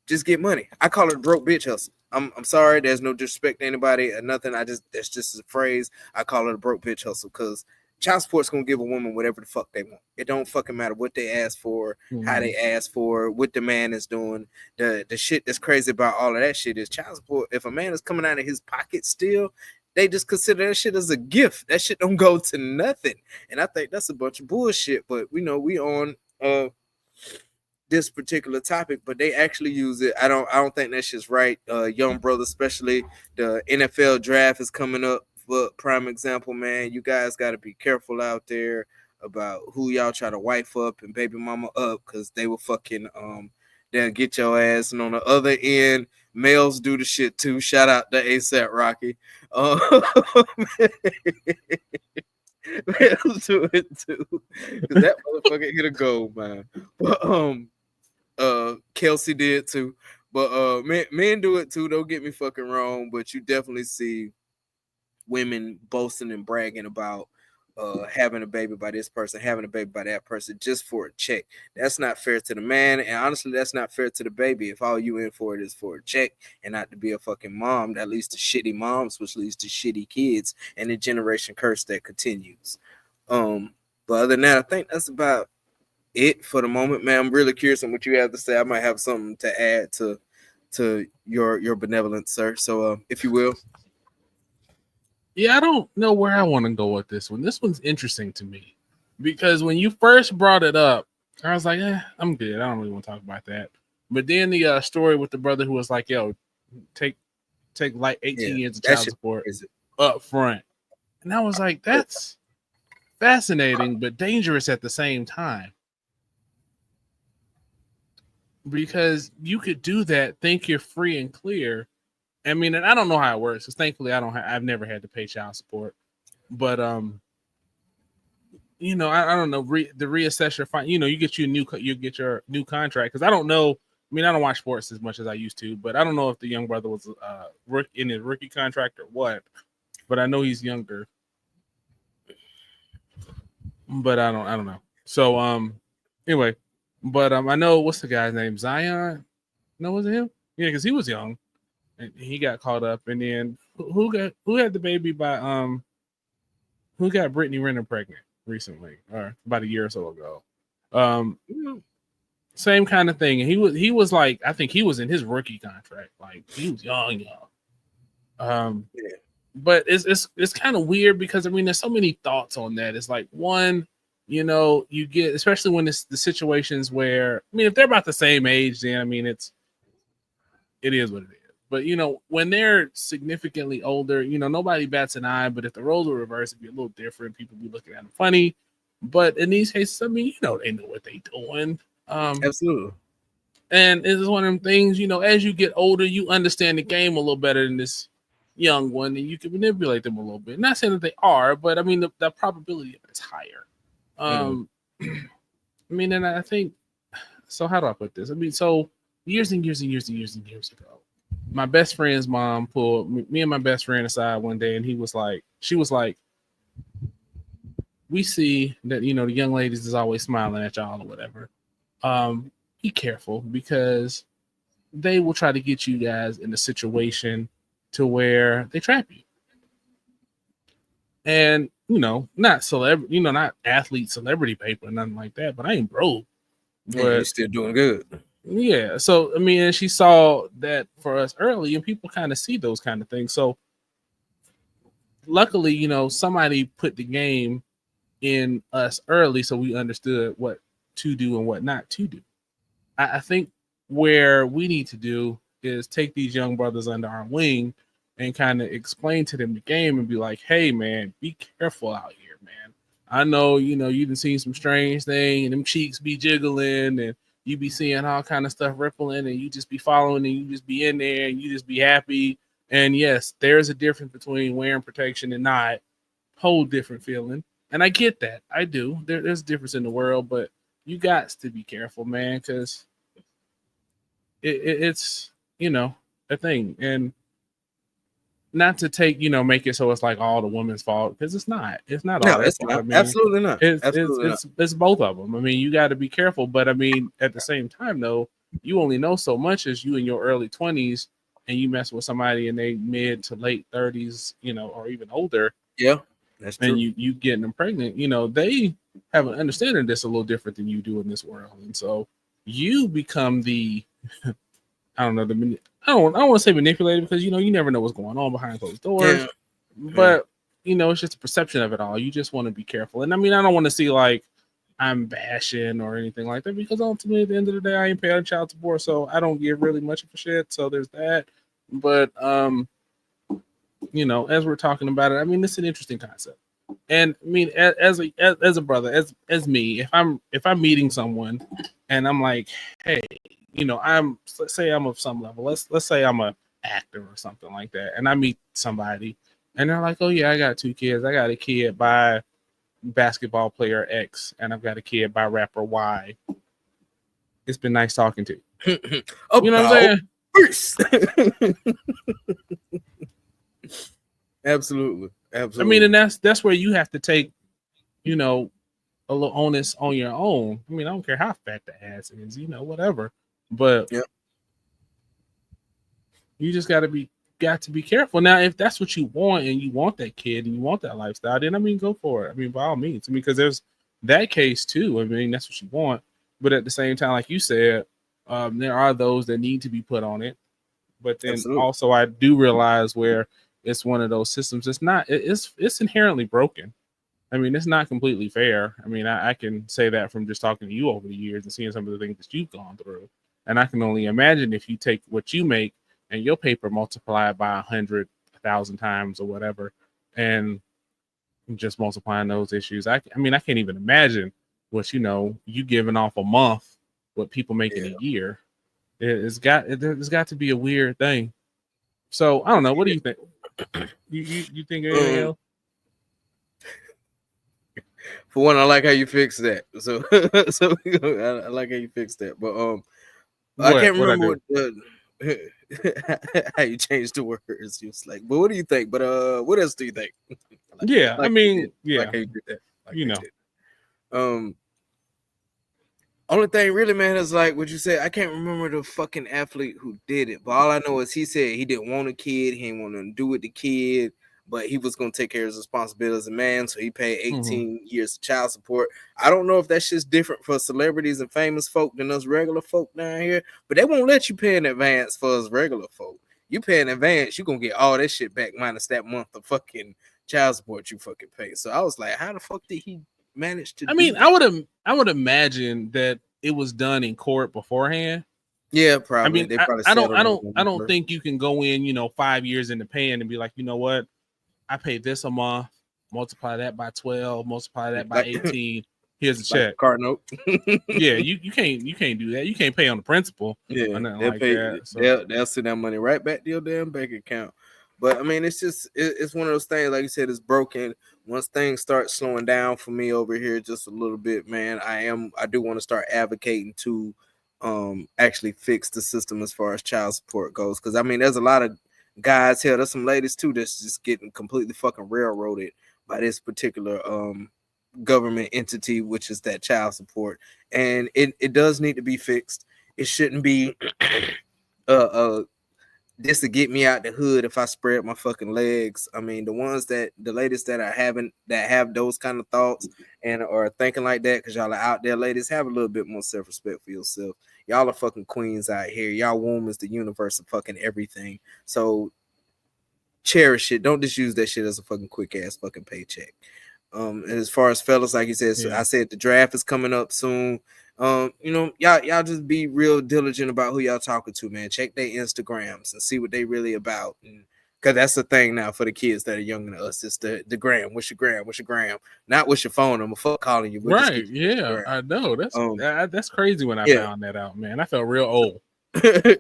just get money. I call it a broke bitch hustle. I'm sorry, there's no disrespect to anybody or nothing. That's just a phrase. I call it a broke bitch hustle, because child support's gonna give a woman whatever the fuck they want. It don't fucking matter what they ask for, how they ask for, what the man is doing. The shit that's crazy about all of that shit is child support. If a man is coming out of his pocket still, they just consider that shit as a gift. That shit don't go to nothing. And I think that's a bunch of bullshit. But we know we on this particular topic, but they actually use it. I don't think that's just right. Young brother, especially the NFL draft is coming up. For prime example, man, you guys got to be careful out there about who y'all try to wife up and baby mama up, because they will fucking they'll get your ass. And on the other end, males do the shit too. Shout out to ASAP Rocky. Males do it too, because that motherfucker hit a goal, man. But Kelsey did too. But men do it too. Don't get me fucking wrong, but you definitely see women boasting and bragging about having a baby by this person, having a baby by that person, just for a check. That's not fair to the man, and honestly, that's not fair to the baby. If all you in for it is for a check and not to be a fucking mom, that leads to shitty moms, which leads to shitty kids, and a generation curse that continues. But other than that, I think that's about it for the moment, man. I'm really curious on what you have to say. I might have something to add to your benevolence, sir. So if you will. Yeah, I don't know where I want to go with this one. This one's interesting to me because when you first brought it up, I was like, I'm good. I don't really want to talk about that. But then the story with the brother who was like, yo, take like 18 years of child support up front. And I was like, that's fascinating, but dangerous at the same time. Because you could do that, think you're free and clear. I mean, and I don't know how it works because thankfully I've never had to pay child support. But you know, I don't know. The reassess your fine. You know, you get your new contract, because I don't know. I mean, I don't watch sports as much as I used to, but I don't know if the young brother was in his rookie contract or what. But I know he's younger. But I don't know. So anyway, but I know, what's the guy's name? Zion? No, was it him? Yeah, because he was young. And he got caught up, and then who had the baby by who got Brittany Renner pregnant recently, or about a year or so ago? Same kind of thing. And he was like, I think he was in his rookie contract, like he was young. But it's kind of weird because I mean, there's so many thoughts on that. It's like, one, you know, you get, especially when it's the situations where, I mean, if they're about the same age, then I mean, it is what it is. But, you know, when they're significantly older, you know, nobody bats an eye. But if the roles were reversed, it'd be a little different. People be looking at them funny. But in these cases, I mean, you know, they know what they're doing. Absolutely. And it's one of them things, you know, as you get older, you understand the game a little better than this young one, and you can manipulate them a little bit. Not saying that they are, but I mean, the probability of it's higher. I mean, and I think, so how do I put this? I mean, so years and years and years and years and years ago, my best friend's mom pulled me and my best friend aside one day, and she was like, we see that, you know, the young ladies is always smiling at y'all or whatever. Be careful, because they will try to get you guys in a situation to where they trap you. And, you know, not celebrity, you know, not athlete celebrity paper, nothing like that, but I ain't broke. But you're still doing good. Yeah. So, I mean, she saw that for us early, and people kind of see those kind of things. So, luckily, you know, somebody put the game in us early, so we understood what to do and what not to do. I think where we need to do is take these young brothers under our wing and kind of explain to them the game and be like, hey, man, be careful out here, man. I know, you know, you done seen some strange thing, and them cheeks be jiggling, and you be seeing all kind of stuff rippling, and you just be following, and you just be in there, and you just be happy. And yes, there's a difference between wearing protection and not. Whole different feeling. And I get that. I do. There's a difference in the world, but you got to be careful, man, because it's, you know, a thing. And not to take, you know, make it so it's like all the woman's fault, because it's not. It's not all their fault. I mean, absolutely not. It's both of them. I mean, you got to be careful, but I mean, at the same time, though, you only know so much as you in your early 20s, and you mess with somebody in their mid to late 30s, you know, or even older. Yeah, that's true. And you getting them pregnant, you know, they have an understanding of this a little different than you do in this world, and so you become the I don't know, I don't want to say manipulated, because, you know, you never know what's going on behind closed doors. But you know, it's just a perception of it all. You just want to be careful. And I mean, I don't want to see like I'm bashing or anything like that, because ultimately at the end of the day I ain't paying child support, so I don't give really much of a shit. So there's that. But as we're talking about it, I mean, it's an interesting concept. And I mean, as a brother, as me, if I'm meeting someone and I'm like, hey, let's say I'm of some level. Let's say I'm a actor or something like that, and I meet somebody and they're like, oh yeah, I got 2 kids. I got a kid by basketball player X, and I've got a kid by rapper Y. It's been nice talking to you. You know what I'm About saying? peace. Absolutely. I mean, and that's where you have to take, a little onus on your own. I mean, I don't care how fat the ass is, whatever. But yep. You just got to be careful. Now, if that's what you want and you want that kid and you want that lifestyle, then I mean, go for it. I mean, by all means. I mean, because there's that case too. I mean, that's what you want. But at the same time, like you said, there are those that need to be put on it. But then Absolutely. also, I do realize where it's one of those systems. It's inherently broken. I mean, it's not completely fair. I mean, I can say that from just talking to you over the years and seeing some of the things that you've gone through. And I can only imagine if you take what you make and your paper multiply it by 100, 1,000 times or whatever, and just multiplying those issues. I mean, I can't even imagine what you giving off a month, what people make in a year. There's got to be a weird thing. So I don't know. What do you think? You think anything else? For one, I like how you fixed that. So I like how you fixed that. But I can't remember how you changed the words. You was like, but what do you think? But what else do you think? I mean, yeah. Like how you did that. Only thing really, man, is like what you said. I can't remember the fucking athlete who did it, but all I know is he said he didn't want a kid. He didn't want to do with the kid, but he was going to take care of his responsibility as a man. So he paid 18 years of child support. I don't know if that's just different for celebrities and famous folk than us regular folk down here, but they won't let you pay in advance for us regular folk. You pay in advance, you're going to get all that shit back minus that month of fucking child support you fucking pay. So I was like, how the fuck did he manage to do that? I would imagine that it was done in court beforehand. Yeah, probably. I mean, I don't think you can go in, 5 years into paying and be like, you know what, I paid this a month, multiply that by 12, multiply that by 18. Here's a check. Card note. Yeah, you can't do that. You can't pay on the principal. Yeah, or nothing like that. So they'll send that money right back to your damn bank account. But I mean, it's just it's one of those things. Like you said, it's broken. Once things start slowing down for me over here just a little bit, man, I do want to start advocating to actually fix the system as far as child support goes. Because I mean, there's a lot of guys here. There's some ladies too that's just getting completely fucking railroaded by this particular government entity, which is that child support, and it does need to be fixed. It shouldn't be this to get me out the hood if I spread my fucking legs. I mean, the ladies that have those kind of thoughts and are thinking like that, because y'all are out there, ladies, have a little bit more self-respect for yourself. Y'all are fucking queens out here. Y'all womb is the universe of fucking everything. So cherish it. Don't just use that shit as a fucking quick ass fucking paycheck. As far as fellas, like you said, so I said the draft is coming up soon. Y'all just be real diligent about who y'all talking to, man. Check their Instagrams and see what they really about. And because that's the thing now for the kids that are younger than us. It's the gram. What's your gram? What's your gram? Not what's your phone number. Fuck calling you. Right. Yeah, I know. That's crazy when I found that out, man. I felt real old.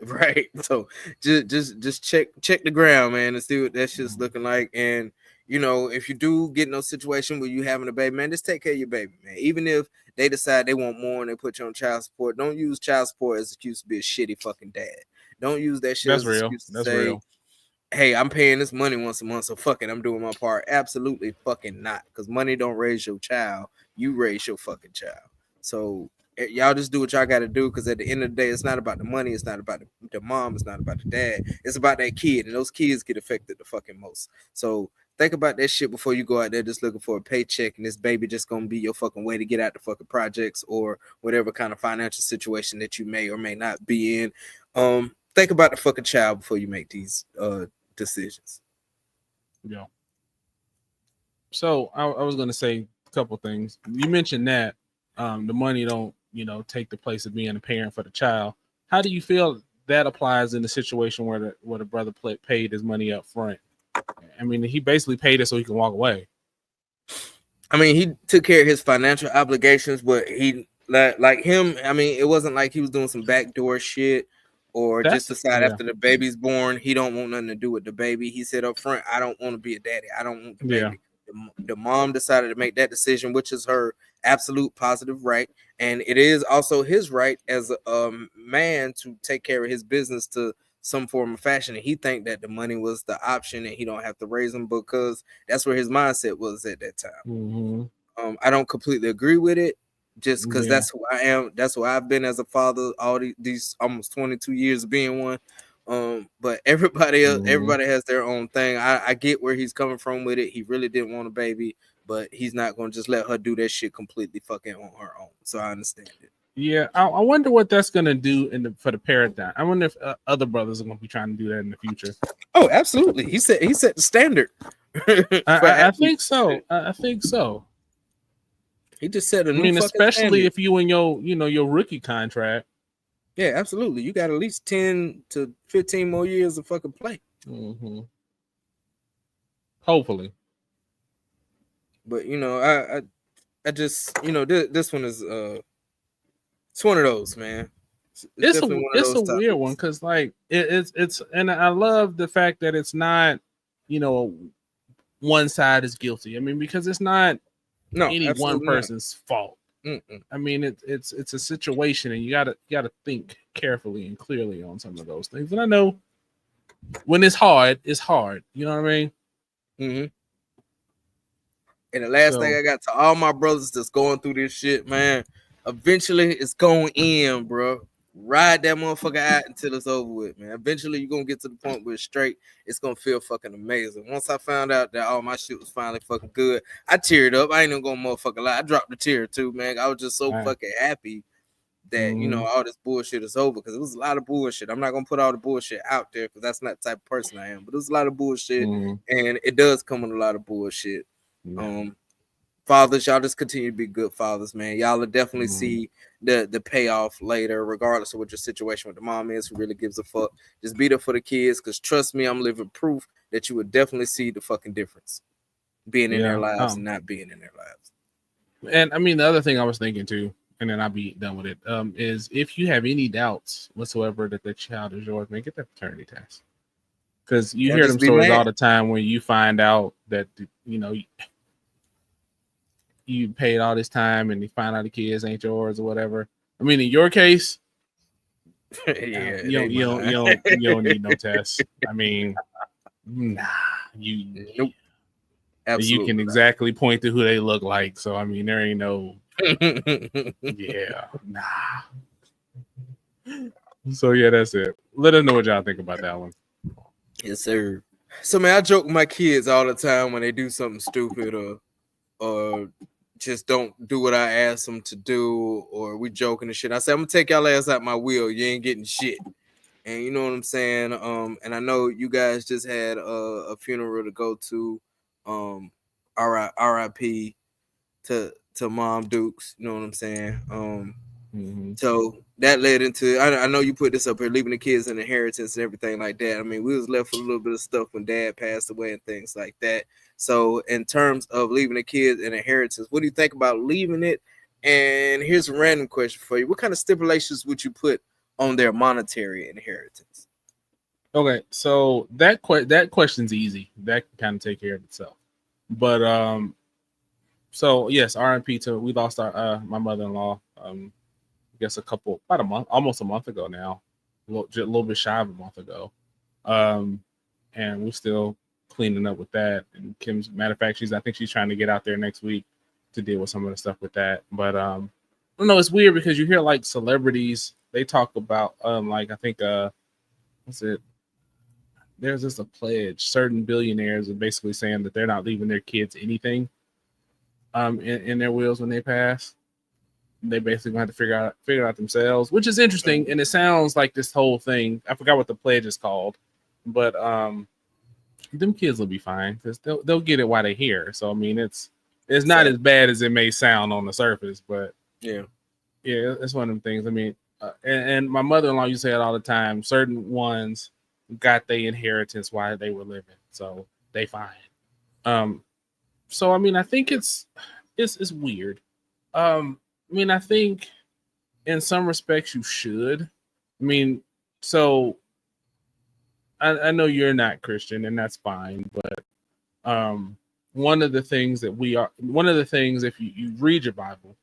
Right. So just check the ground, man, and see what that shit's looking like. And if you do get in no situation where you having a baby, man, just take care of your baby, man. Even if they decide they want more and they put you on child support, don't use child support as an excuse to be a shitty fucking dad. Don't use that shit as an excuse to say, hey, I'm paying this money once a month, so fuck it, I'm doing my part. Absolutely fucking not, because money don't raise your child. You raise your fucking child. So y'all just do what y'all got to do, because at the end of the day, it's not about the money, it's not about the mom, it's not about the dad, it's about that kid, and those kids get affected the fucking most. So think about that shit before you go out there just looking for a paycheck, and this baby just gonna be your fucking way to get out the fucking projects or whatever kind of financial situation that you may or may not be in. Think about the fucking child before you make these decisions. Yeah. So I was gonna say a couple things. You mentioned that the money don't, take the place of being a parent for the child. How do you feel that applies in the situation where the brother paid his money up front? I mean, he basically paid it so he can walk away. I mean, he took care of his financial obligations, but he like him. I mean, it wasn't like he was doing some backdoor shit or just decide after the baby's born he don't want nothing to do with the baby. He said up front, I don't want to be a daddy. I don't want the baby. The mom decided to make that decision, which is her absolute positive right, and it is also his right as a man to take care of his business to some form of fashion. And he think that the money was the option and he don't have to raise them because that's where his mindset was at that time. Mm-hmm. I don't completely agree with it, just because that's who I am. That's who I've been as a father all these almost 22 years of being one. But everybody else, everybody has their own thing. I get where he's coming from with it. He really didn't want a baby, but he's not going to just let her do that shit completely fucking on her own. So I understand it. Yeah, I wonder what that's gonna do for the paradigm. I wonder if other brothers are gonna be trying to do that in the future. Oh, absolutely. He set the standard. I think so. I think so. He just said a new. I mean, especially standard. If you in your rookie contract. Yeah, absolutely. You got at least 10 to 15 more years of fucking play. Mm-hmm. Hopefully. But I just this one is it's one of those, man. It's a weird one because like it's and I love the fact that it's not one side is guilty. I mean, because it's not any one person's fault. Mm-mm. I mean, it's a situation, and you gotta think carefully and clearly on some of those things. And I know when it's hard. You know what I mean? Mm-hmm. And the last thing I got to all my brothers that's going through this shit, man. Eventually, it's going in, bro. Ride that motherfucker out until it's over with, man. Eventually, you're gonna get to the point where it's straight. It's gonna feel fucking amazing. Once I found out that all my shit was finally fucking good, I teared up. I ain't even gonna motherfucking lie. I dropped a tear too, man. I was just so fucking happy that all this bullshit is over, because it was a lot of bullshit. I'm not gonna put all the bullshit out there because that's not the type of person I am. But there's a lot of bullshit, and it does come with a lot of bullshit. Fathers, y'all just continue to be good fathers, man. Y'all will definitely see the payoff later, regardless of what your situation with the mom is, who really gives a fuck. Just be there for the kids, because trust me, I'm living proof that you would definitely see the fucking difference being in their lives and not being in their lives. And I mean, the other thing I was thinking too, and then I'll be done with it, is if you have any doubts whatsoever that the child is yours, man, get that paternity test. Because you hear them stories all the time when you find out that, you paid all this time and you find out the kids ain't yours or whatever. I mean, in your case, you don't need no test. I mean, nah, nope. Absolutely you can exactly point to who they look like. So I mean, there ain't no nah. So yeah, that's it. Let us know what y'all think about that one. Yes, sir. So man, I joke with my kids all the time when they do something stupid or just don't do what I ask them to do, or we joking and shit. I say, I'm gonna take y'all ass out my wheel. You ain't getting shit. And you know what I'm saying? And I know you guys just had a funeral to go to. R.I.P. to Mom Dukes. You know what I'm saying? So that led into, I know you put this up here, leaving the kids an inheritance and everything like that. I mean, we was left with a little bit of stuff when Dad passed away and things like that. So in terms of leaving the kids an inheritance, what do you think about leaving it? And here's a random question for you. What kind of stipulations would you put on their monetary inheritance? Okay, so that question's easy. That can kind of take care of itself. But so yes, R.I.P. to, we lost our my mother-in-law. I guess almost a month ago now, a little bit shy of a month ago. And we're still cleaning up with that. And Kim's, matter of fact, I think she's trying to get out there next week to deal with some of the stuff with that. But I don't know, it's weird because you hear like celebrities, they talk about like, I think what's it? There's just a pledge. Certain billionaires are basically saying that they're not leaving their kids anything in their wills when they pass. They basically gonna have to figure it out themselves, which is interesting. And it sounds like this whole thing, I forgot what the pledge is called, but them kids will be fine because they'll get it while they're here. So I mean, it's not as bad as it may sound on the surface, but Yeah. Yeah, it's one of them things. I mean, and my mother-in-law used to say it all the time. Certain ones got their inheritance while they were living, so they fine. Um, so I mean, I think it's weird. I mean, I think in some respects you should. I mean, so I know you're not Christian, and that's fine. But um, one of the things, if you read your Bible,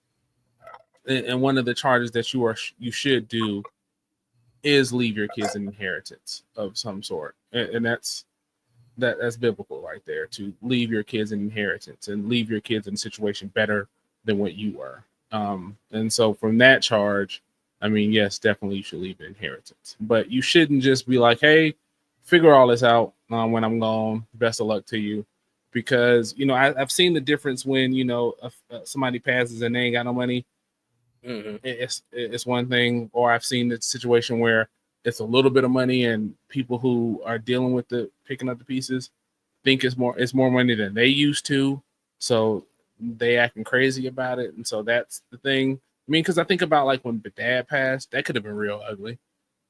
and one of the charges that you should do is leave your kids an inheritance of some sort, and that's biblical right there, to leave your kids an inheritance and leave your kids in a situation better than what you were. And so from that charge, I mean, yes, definitely you should leave an inheritance, but you shouldn't just be like, hey, figure all this out when I'm gone. Best of luck to you. Because I've seen the difference when somebody passes and they ain't got no money. Mm-hmm. It's one thing, or I've seen the situation where it's a little bit of money and people who are dealing with the picking up the pieces think it's more money than they used to, so they acting crazy about it. And so that's the thing. I mean, because I think about like when the dad passed, that could have been real ugly.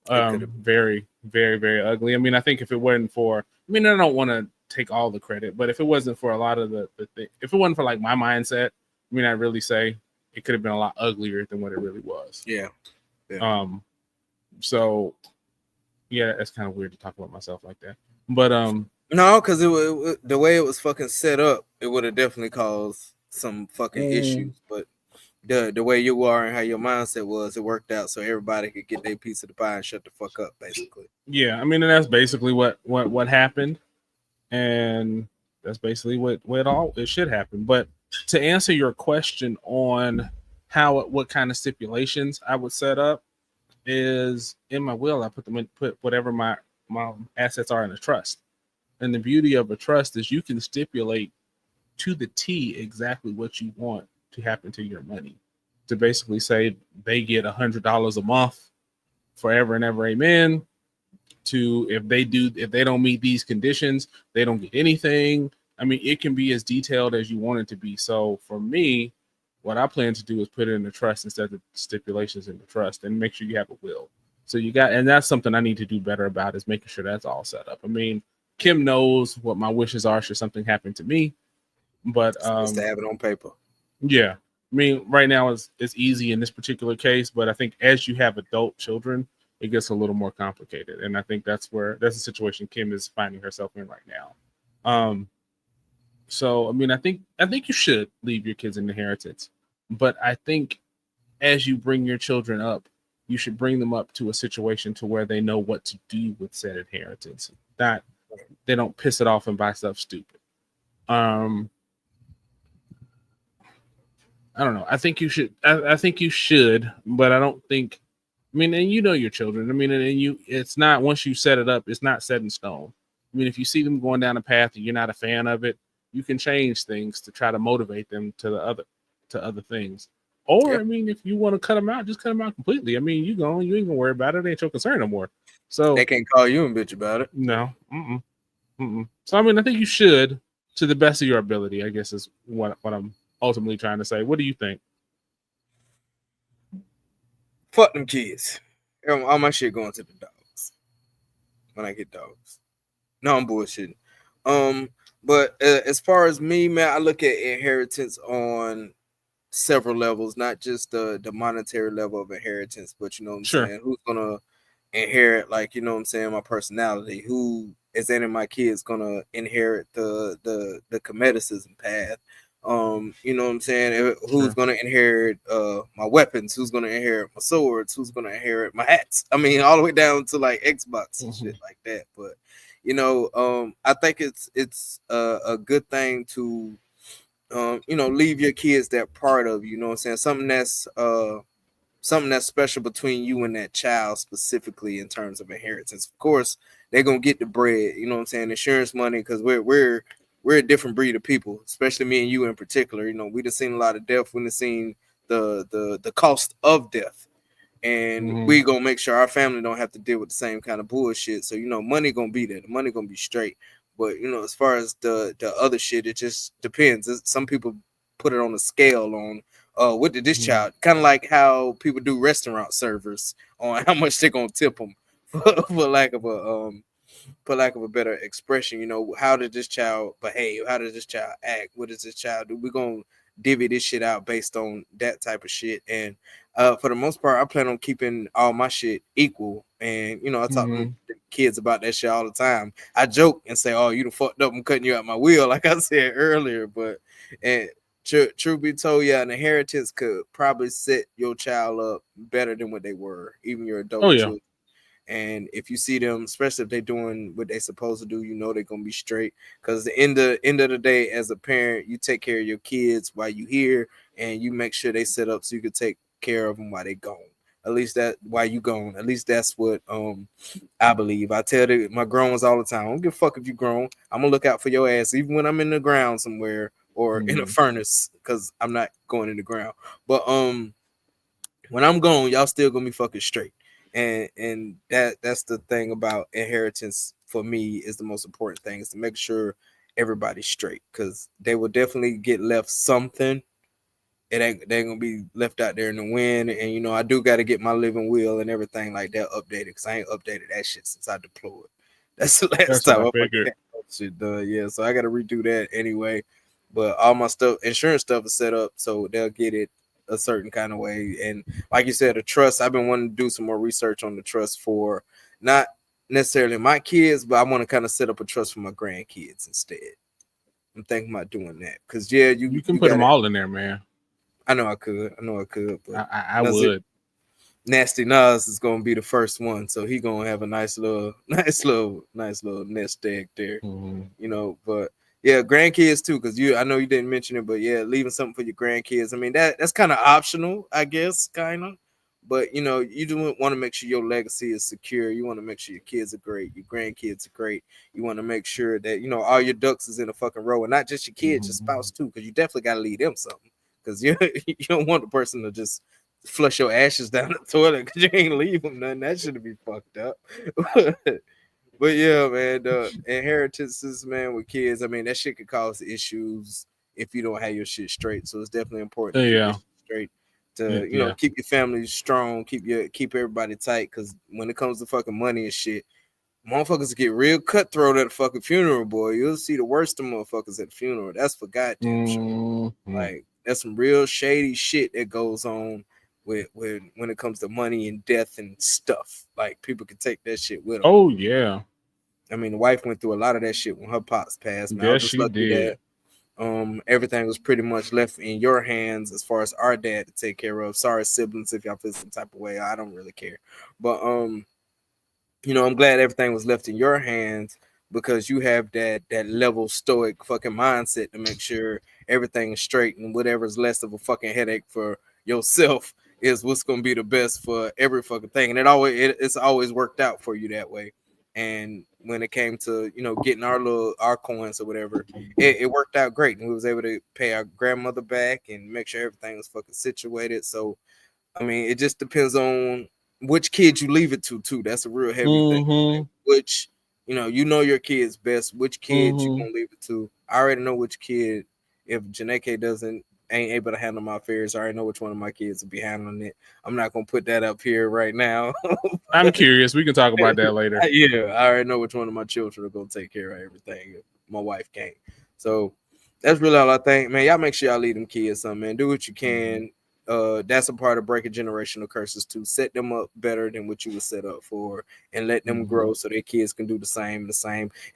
It could have. Very, very, very ugly. I mean, I think if it wasn't for, I mean, I don't want to take all the credit, but if it wasn't for a lot of the thing, if it wasn't for like my mindset, I mean, I really say it could have been a lot uglier than what it really was. Yeah. Yeah. So yeah, it's kind of weird to talk about myself like that, but No, because the way it was fucking set up, it would have definitely caused some fucking issues. But the way you are and how your mindset was, it worked out so everybody could get their piece of the pie and shut the fuck up, basically. yeah, I mean, and that's basically what happened, and that's basically what it should happen. But to answer your question on what kind of stipulations I would set up is, in my will I put whatever my assets are in a trust. And the beauty of a trust is you can stipulate to the T exactly what you want to happen to your money. To basically say they get $100 a month forever and ever, amen. To if they don't meet these conditions, they don't get anything. I mean, it can be as detailed as you want it to be. So for me, what I plan to do is put it in the trust instead of stipulations in the trust, and make sure you have a will. So and that's something I need to do better about, is making sure that's all set up. I mean, Kim knows what my wishes are should something happen to me, but It's best to have it on paper. yeah, I mean, right now it's easy in this particular case, but I think as you have adult children, it gets a little more complicated, and I think that's the situation Kim is finding herself in right now. So I mean, I think you should leave your kids an inheritance, but I think as you bring your children up, you should bring them up to a situation to where they know what to do with said inheritance. Not They don't piss it off and buy stuff stupid. Um, I don't know. I think you should. I think you should, but I don't think. I mean, and you know your children. I mean, and you. It's not, once you set it up, it's not set in stone. I mean, if you see them going down a path and you're not a fan of it, you can change things to try to motivate them to other things. Or Yeah. I mean, if you want to cut them out, just cut them out completely. I mean, you ain't gonna worry about it. It ain't your concern no more. They So can't call you and bitch about it. no. Mm-mm, mm-mm. So I mean, I think you should, to the best of your ability, I guess, is what I'm ultimately trying to say. What do you think? Fuck them kids. All my shit going to the dogs when I get dogs. No, I'm bullshitting. Um, but as far as me, man, I look at inheritance on several levels, not just the monetary level of inheritance, but you know what I'm Sure. saying, who's gonna inherit, like, you know what I'm saying, my personality, who is any of my kids gonna inherit the comedicism path, you know what I'm saying, who's Sure. gonna inherit my weapons, who's gonna inherit my swords, who's gonna inherit my hats, I mean, all the way down to like Xbox and shit like that. But I think it's a good thing to leave your kids that part of, you know what I'm saying, something that's special between you and that child, specifically in terms of inheritance. Of course, they're gonna get the bread, you know what I'm saying, insurance money, because we're a different breed of people, especially me and you in particular. We just seen a lot of death, we done seen the cost of death, and Mm-hmm. we gonna make sure our family don't have to deal with the same kind of bullshit. So money gonna be there, the money gonna be straight. But as far as the other shit, it just depends. Some people put it on a scale on, what did this child, kind of like how people do restaurant servers on how much they're gonna tip them for lack of a better expression. How did this child behave? How did this child act? What does this child do? We're gonna divvy this shit out based on that type of shit. And for the most part, I plan on keeping all my shit equal. And I talk to the kids about that shit all the time. I joke and say, "Oh, you done fucked up. I'm cutting you out my wheel," like I said earlier. But and truth be told, yeah, an inheritance could probably set your child up better than what they were, even your adult children. And if you see them, especially if they're doing what they're supposed to do, they're gonna be straight. Because the end of the day, as a parent, you take care of your kids while you here, and you make sure they set up so you can take care of them while they gone. At least that while you gone. At least that's what I believe. I tell my grown ones all the time. I don't give a fuck if you grown. I'm gonna look out for your ass, even when I'm in the ground somewhere or in a furnace, because I'm not going in the ground. But when I'm gone, y'all still gonna be fucking straight. And that's the thing about inheritance for me, is the most important thing, is to make sure everybody's straight, because they will definitely get left something. They ain't gonna be left out there in the wind. And I do got to get my living will and everything like that updated, because I ain't updated that shit since I deployed. That's the last time I fucking had that shit done. Yeah, so I got to redo that anyway. But all my stuff, insurance stuff, is set up so they'll get it a certain kind of way. And like you said, the trust, I've been wanting to do some more research on the trust for not necessarily my kids, but I want to kind of set up a trust for my grandkids instead. I'm thinking about doing that, because you can put them all in there, man. I know I could, but I would. Nasty Nas is gonna be the first one, so he gonna have a nice little nest egg there, But yeah, grandkids too, because I know you didn't mention it, but yeah, leaving something for your grandkids. I mean, that's kind of optional, I guess, kind of. But you do want to make sure your legacy is secure. You want to make sure your kids are great, your grandkids are great. You want to make sure that all your ducks is in a fucking row, and not just your kids, your spouse too, because you definitely got to leave them something. Because you don't want the person to just flush your ashes down the toilet because you ain't leave them nothing. That should be fucked up. But yeah, man, the inheritances, man, with kids, I mean, that shit could cause issues if you don't have your shit straight. So it's definitely important to keep your shit straight, to keep your family strong, keep everybody tight. Because when it comes to fucking money and shit, motherfuckers get real cutthroat at a fucking funeral, boy. You'll see the worst of motherfuckers at the funeral. That's for goddamn sure. Like, that's some real shady shit that goes on with when it comes to money and death and stuff. Like, people can take that shit with them. Oh yeah. I mean, the wife went through a lot of that shit when her pops passed. Man, I was just she lucky did. that everything was pretty much left in your hands as far as our dad to take care of. Sorry, siblings, if y'all feel some type of way. I don't really care. But I'm glad everything was left in your hands, because you have that level stoic fucking mindset to make sure everything is straight, and whatever's less of a fucking headache for yourself is what's gonna be the best for every fucking thing. And it's always worked out for you that way. And when it came to getting our coins or whatever, it worked out great, and we was able to pay our grandmother back and make sure everything was fucking situated. So I mean, it just depends on which kid you leave it to, too. That's a real heavy thing. Like, which, your kids best, which kid you gonna leave it to. I already know which kid, if Janeke ain't able to handle my affairs, I already know which one of my kids will be handling it. I'm not gonna put that up here right now. I'm curious. We can talk about that later. Yeah, I already know which one of my children are gonna take care of everything if my wife can't. So that's really all I think, man. Y'all make sure y'all leave them kids something, man. Do what you can. That's a part of breaking generational curses too. Set them up better than what you were set up for, and let them grow so their kids can do the same,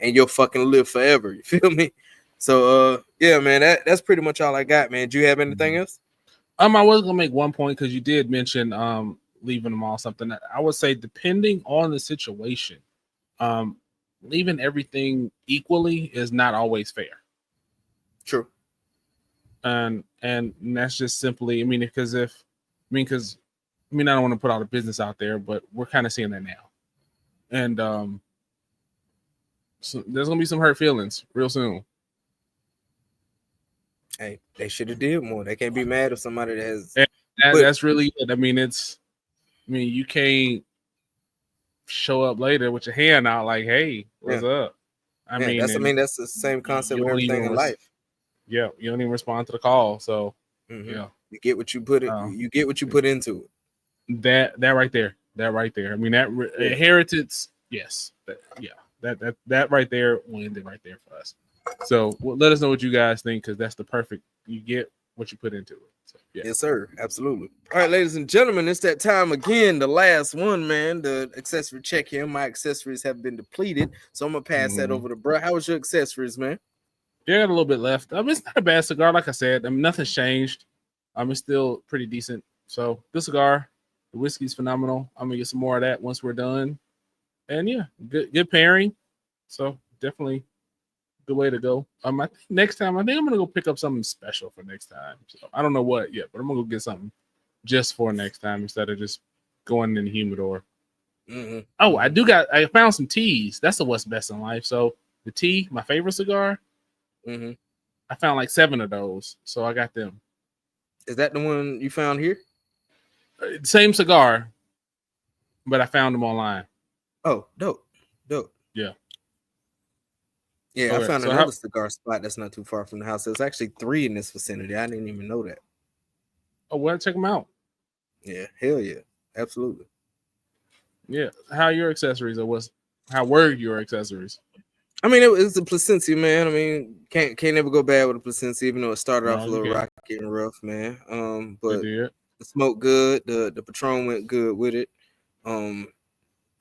and you'll fucking live forever. You feel me? So yeah, man, that's pretty much all I got, man. Do you have anything else? I was gonna make one point, because you did mention leaving them all something. That I would say, depending on the situation, leaving everything equally is not always fair. True. And that's just simply, I mean, because I don't want to put all the business out there, but we're kind of seeing that now. And so there's gonna be some hurt feelings real soon. Hey, they should have did more. They can't be mad if somebody that has. That's really it. I mean, you can't show up later with your hand out like, "Hey, what's up?" That's the same concept with everything in life. Yeah, you don't even respond to the call. So, yeah, You get what you put it. You get what you put into it. That right there. I mean, that inheritance. Yes. That right there will end it right there for us. So let us know what you guys think, because that's the perfect. You get what you put into it. So, yeah. Yes, sir. Absolutely. All right, ladies and gentlemen, it's that time again. The last one, man. The accessory check here. My accessories have been depleted, so I'm gonna pass that over to bro. How was your accessories, man? Yeah, I got a little bit left. I mean, it's not a bad cigar, like I said. I mean, nothing's changed. It's still pretty decent. So this cigar, the whiskey's phenomenal. I'm gonna get some more of that once we're done. And yeah, good pairing. So definitely good way to go. I think next time, I think I'm gonna go pick up something special for next time. So I don't know what yet, but I'm gonna go get something just for next time instead of just going in the humidor. Oh, I found some teas. That's the what's best in life. So the tea, my favorite cigar. I found like 7 of those, so I got them. Is that the one you found here? Same cigar, but I found them online. Oh, dope. Yeah. Yeah, okay, I found another cigar spot that's not too far from the house. There's actually 3 in this vicinity. I didn't even know that. Oh, well, check them out. Yeah, hell yeah, absolutely. Yeah, how are your accessories, or how were your accessories? I mean, it was a Placencia, man. I mean, can't never go bad with a Placencia, even though it started off a little rocky and rough, man. But the smoke good, the Patron went good with it.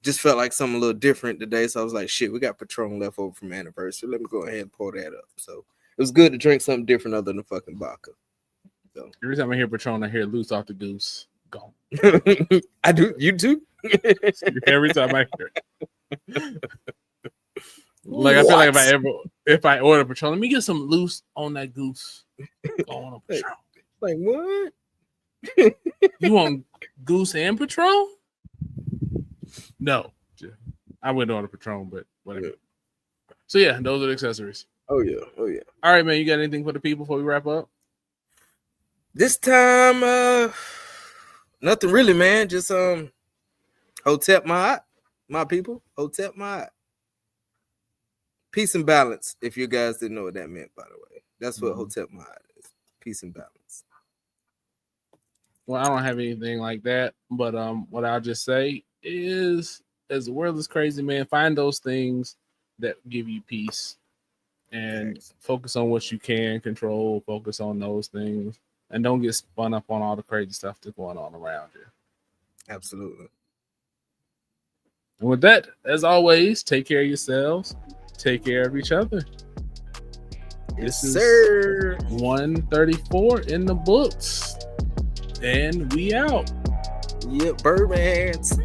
Just felt like something a little different today, so I was like, shit, we got Patron left over from anniversary. Let me go ahead and pour that up. So it was good to drink something different other than fucking vodka. So every time I hear Patron, I hear loose off the goose. Gone. I do. You too. Every time I hear it. Like I feel like if I order Patron, let me get some loose on that goose. Going on Patron. Like what? You want goose and Patron? No, I wouldn't order Patron, but whatever. Yeah. So yeah, those are the accessories. Oh yeah. All right, man. You got anything for the people before we wrap up? This time, nothing really, man. Just Hotep my people. Hotep my peace and balance. If you guys didn't know what that meant, by the way, that's what Hotep my is. Peace and balance. Well, I don't have anything like that, but what I'll just say is, as the world is crazy, man, find those things that give you peace and focus on what you can control. Focus on those things and don't get spun up on all the crazy stuff that's going on around you. Absolutely. And with that, as always, take care of yourselves. Take care of each other. Yes, sir. 134 in the books. And we out. Yep, Birdmans.